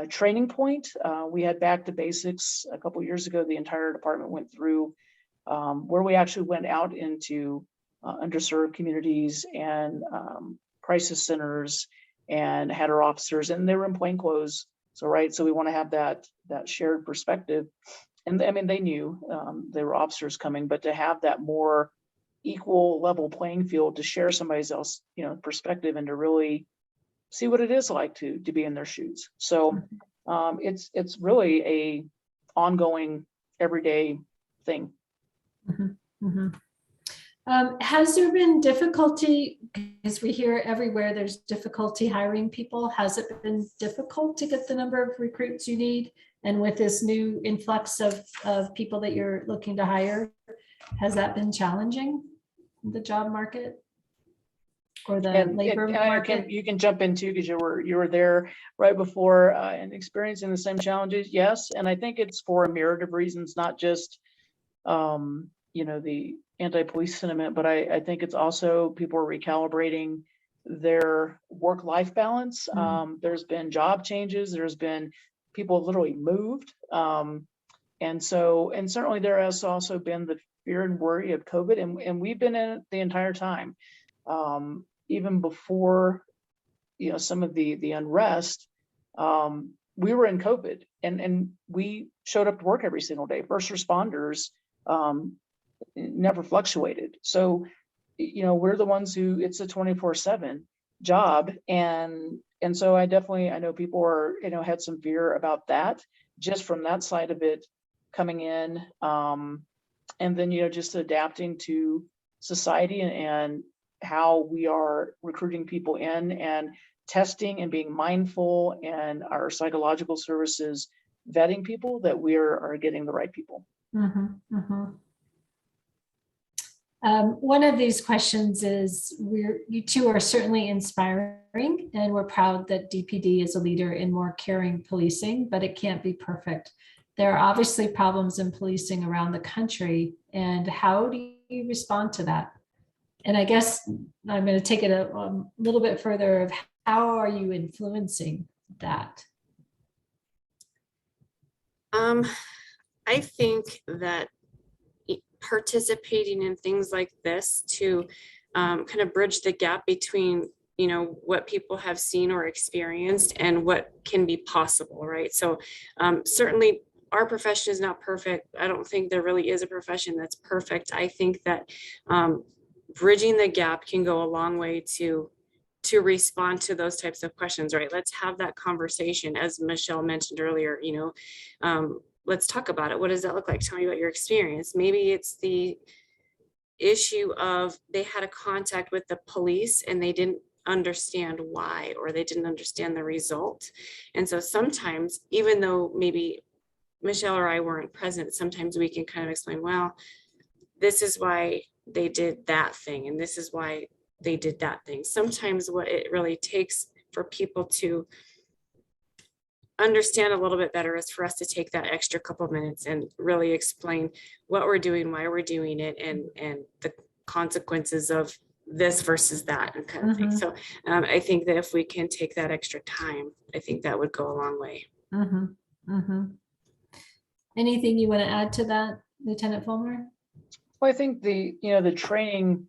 training point. We had back to basics a couple of years ago. The entire department went through where we actually went out into underserved communities and crisis centers and had our officers, and they were in plain clothes. So we want to have that shared perspective. And I mean, they knew they were officers coming, but to have that more equal level playing field to share somebody's else, perspective and to really see what it is like to be in their shoes. So it's really a ongoing everyday thing. Mm-hmm. Mm-hmm. Has there been difficulty, as we hear everywhere, there's difficulty hiring people? Has it been difficult to get the number of recruits you need? And with this new influx of people that you're looking to hire, has that been challenging in the job market or the labor market? You can jump in too, because you were there right before and experiencing the same challenges. Yes, and I think it's for a myriad of reasons, not just the anti-police sentiment, but I think it's also people are recalibrating their work-life balance. There's been job changes. There's been people literally moved. And certainly there has also been the fear and worry of COVID, and we've been in it the entire time. Even before, some of the unrest, we were in COVID and we showed up to work every single day. First responders never fluctuated. So, we're the ones who, it's a 24/7 job. And so I know people are, had some fear about that just from that side of it coming in. And then, just adapting to society and how we are recruiting people in and testing and being mindful, and our psychological services vetting people that we are getting the right people. Mm-hmm, mm-hmm. One of these questions is, you two are certainly inspiring, and we're proud that DPD is a leader in more caring policing, but it can't be perfect. There are obviously problems in policing around the country, and how do you respond to that? And I guess I'm going to take it a little bit further of how are you influencing that? I think that participating in things like this to kind of bridge the gap between what people have seen or experienced and what can be possible, right? So certainly our profession is not perfect. I don't think there really is a profession that's perfect. I think that bridging the gap can go a long way to respond to those types of questions, right? Let's have that conversation, as Michelle mentioned earlier. Let's talk about it. What does that look like? Tell me about your experience. Maybe it's the issue of they had a contact with the police and they didn't understand why, or they didn't understand the result. And so sometimes, even though maybe Michelle or I weren't present, sometimes we can kind of explain, well, this is why they did that thing, and this is why they did that thing. Sometimes what it really takes for people to understand a little bit better is for us to take that extra couple of minutes and really explain what we're doing, why we're doing it, and the consequences of this versus that and kind of thing. So I think that if we can take that extra time, I think that would go a long way. Anything you want to add to that, Lieutenant Folmar? Well, I think the training,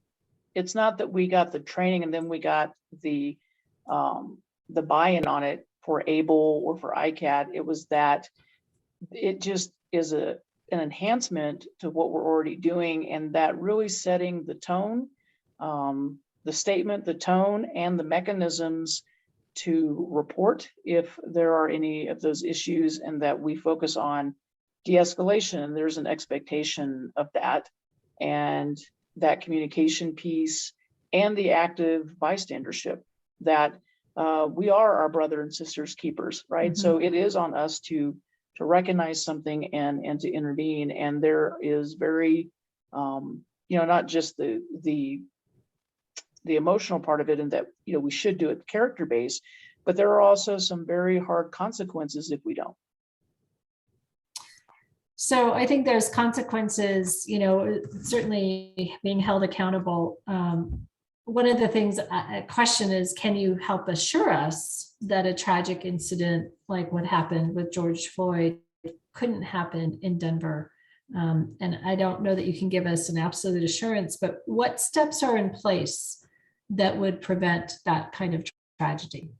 it's not that we got the training and then we got the buy-in on it for ABLE or for ICAD. It was that it just is an enhancement to what we're already doing, and that really setting the tone, the statement, the tone, and the mechanisms to report if there are any of those issues, and that we focus on de-escalation. There's an expectation of that, and that communication piece, and the active bystandership that we are our brother and sisters keepers, right? So it is on us to recognize something and to intervene. And there is very, not just the emotional part of it, and that, we should do it character based, but there are also some very hard consequences if we don't. So I think there's consequences, certainly being held accountable. One of the things I question is, can you help assure us that a tragic incident like what happened with George Floyd couldn't happen in Denver? And I don't know that you can give us an absolute assurance, but what steps are in place that would prevent that kind of tragedy?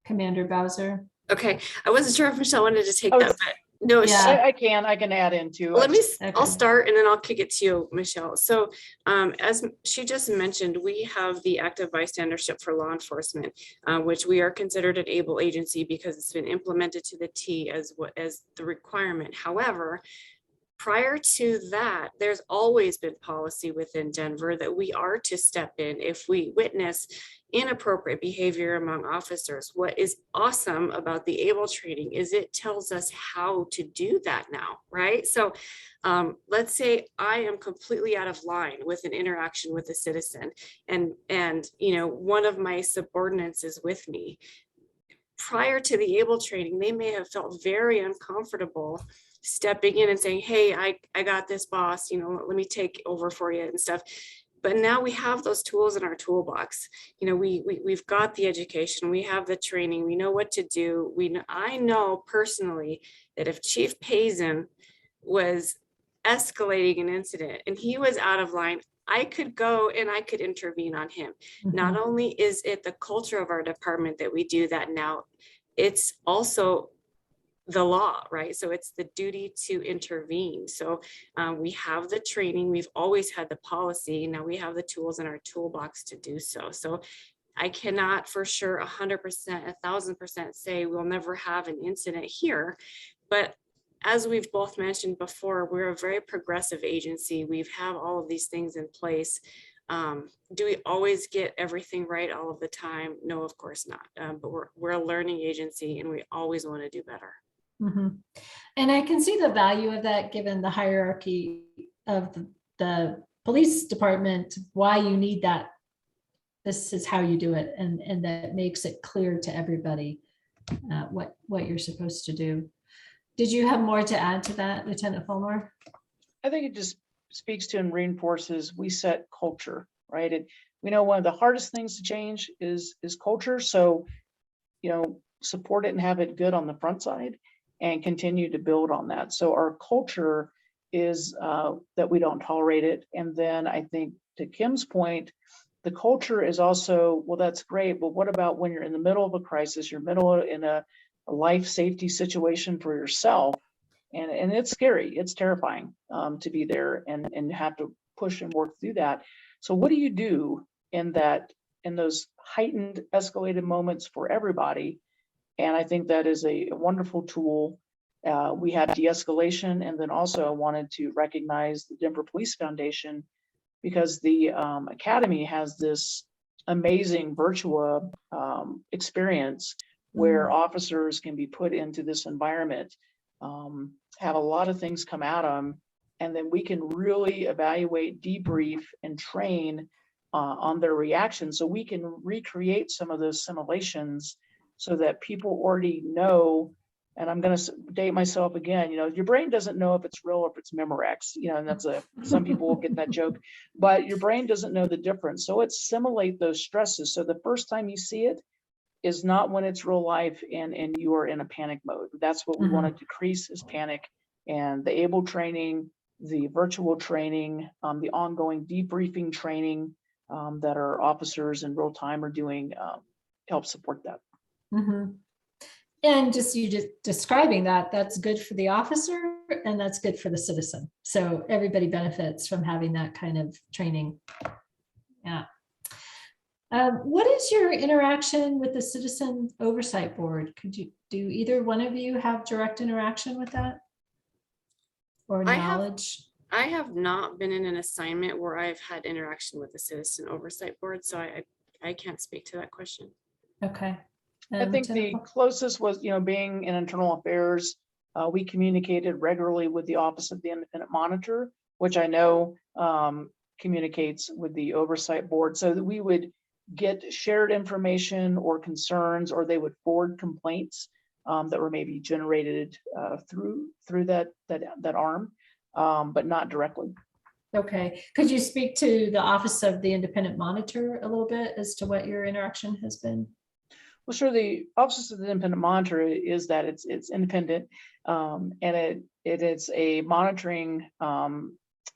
Commander Bowser? Okay, I wasn't sure if Michelle wanted to take that, but no, Yeah. I can add in too. I'll start and then I'll kick it to you, Michelle. So as she just mentioned, we have the active bystandership for law enforcement, which we are considered an ABLE agency because it's been implemented to the T as the requirement. However, prior to that, there's always been policy within Denver that we are to step in if we witness inappropriate behavior among officers. What is awesome about the ABLE training is it tells us how to do that now, right? So let's say I am completely out of line with an interaction with a citizen, and one of my subordinates is with me. Prior to the ABLE training, they may have felt very uncomfortable stepping in and saying, hey, I got this, boss, let me take over for you and stuff. But now we have those tools in our toolbox. We've got the education, we have the training, we know what to do. I know personally that if Chief Payson was escalating an incident and he was out of line, I could go and I could intervene on him. Not only is it the culture of our department that we do that now, it's also the law, right? So it's the duty to intervene. So we have the training, we've always had the policy, now we have the tools in our toolbox to do so. So I cannot for sure 100%, 1000% say we'll never have an incident here, but as we've both mentioned before, we're a very progressive agency. We've have all of these things in place. Do we always get everything right all of the time? No, of course not. But we're a learning agency and we always want to do better. And I can see the value of that given the hierarchy of the police department, why you need that. This is how you do it. And that makes it clear to everybody what you're supposed to do. Did you have more to add to that, Lieutenant Folmar? I think it just speaks to and reinforces we set culture, right? We know one of the hardest things to change is culture. So, support it and have it good on the front side and continue to build on that. So our culture is that we don't tolerate it. And then I think to Kim's point, the culture is also, well, that's great, but what about when you're in the middle of a crisis, you're in a life safety situation for yourself, and it's scary, it's terrifying to be there and have to push and work through that. So what do you do in those heightened escalated moments for everybody? And I think that is a wonderful tool. We have de-escalation, and then also I wanted to recognize the Denver Police Foundation, because the Academy has this amazing virtual experience where officers can be put into this environment, have a lot of things come at them, and then we can really evaluate, debrief, and train on their reactions. So we can recreate some of those simulations so that people already know and I'm going to date myself again, your brain doesn't know if it's real or if it's Memorex, and that's some people will get that joke, but your brain doesn't know the difference. So it simulates those stresses. So the first time you see it is not when it's real life and you are in a panic mode. That's what we want to decrease is panic. And the ABLE training, the virtual training, the ongoing debriefing training that our officers in real time are doing help support that. And just describing that's good for the officer and that's good for the citizen. So everybody benefits from having that kind of training. Yeah. What is your interaction with the Citizen Oversight Board? Do either one of you have direct interaction with that? Or knowledge? I have not been in an assignment where I've had interaction with the Citizen Oversight Board, so I can't speak to that question. Okay. I think the closest was, being in internal affairs, we communicated regularly with the Office of the Independent Monitor, which I know communicates with the Oversight Board, so that we would get shared information or concerns, or they would forward complaints that were maybe generated through that arm, but not directly. Okay. Could you speak to the Office of the Independent Monitor a little bit as to what your interaction has been? Well, sure. The Office of the Independent Monitor is that it's independent, and it is a monitoring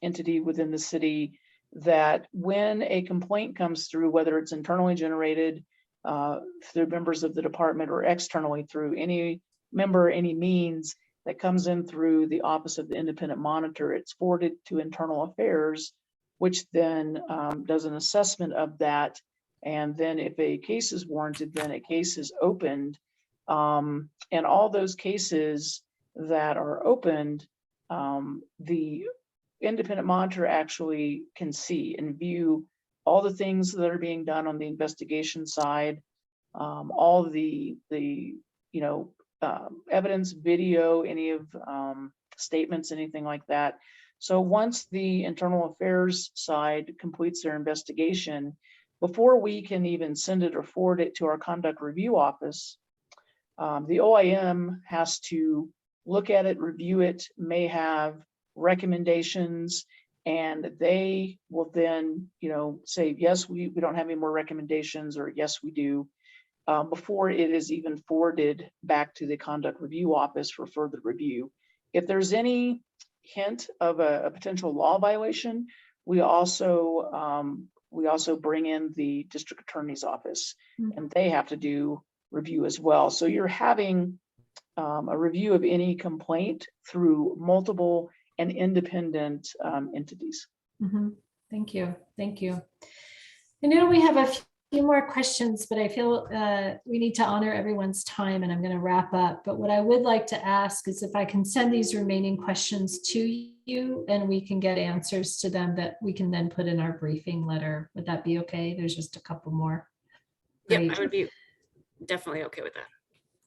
entity within the city that when a complaint comes through, whether it's internally generated through members of the department or externally through any member, any means that comes in through the Office of the Independent Monitor, it's forwarded to Internal Affairs, which then does an assessment of that. And then if a case is warranted, then a case is opened. And all those cases that are opened, the Independent Monitor actually can see and view all the things that are being done on the investigation side, all the evidence, video, any of statements, anything like that. So once the Internal Affairs side completes their investigation, before we can even send it or forward it to our Conduct Review Office, the OIM has to look at it, review it, may have recommendations, and they will then, say, yes, we don't have any more recommendations, or yes, we do, before it is even forwarded back to the Conduct Review Office for further review. If there's any hint of a potential law violation, we also bring in the District Attorney's Office, and they have to do review as well. So you're having a review of any complaint through multiple and independent entities. Thank you. Thank you. I know we have a few more questions, but I feel we need to honor everyone's time, and I'm going to wrap up. But what I would like to ask is if I can send these remaining questions to you and we can get answers to them that we can then put in our briefing letter. Would that be okay? There's just a couple more. Yeah, I would be definitely okay with that.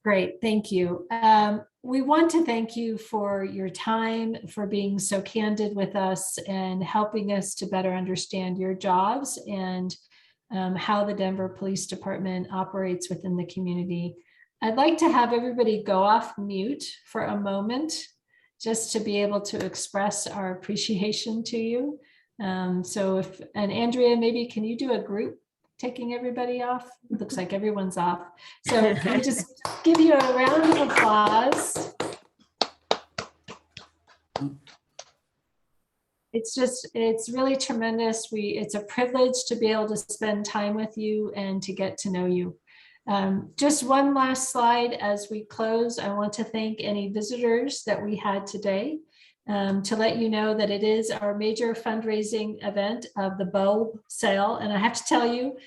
Great, thank you. We want to thank you for your time, for being so candid with us and helping us to better understand your jobs and how the Denver Police Department operates within the community. I'd like to have everybody go off mute for a moment just to be able to express our appreciation to you. And Andrea, maybe can you do a group taking everybody off? It looks like everyone's off. So can we just give you a round of applause? It's really tremendous. It's a privilege to be able to spend time with you and to get to know you. Just one last slide as we close. I want to thank any visitors that we had today. To let you know that it is our major fundraising event of the bulb sale. And I have to tell you,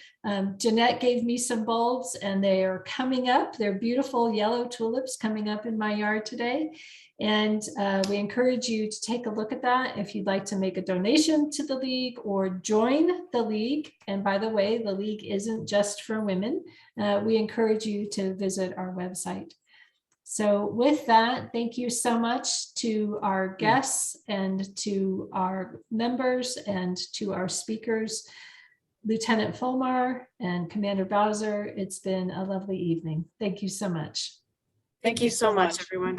Jeanette gave me some bulbs and they are coming up. They're beautiful yellow tulips coming up in my yard today. And we encourage you to take a look at that if you'd like to make a donation to the League or join the League. And by the way, the League isn't just for women. We encourage you to visit our website. So with that, thank you so much to our guests and to our members and to our speakers, Lieutenant Folmar and Commander Bowser. It's been a lovely evening. Thank you so much. Thank you so much, everyone.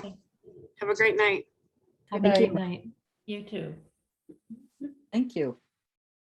Have a great night. Have Good a night. good night. You too. Thank you.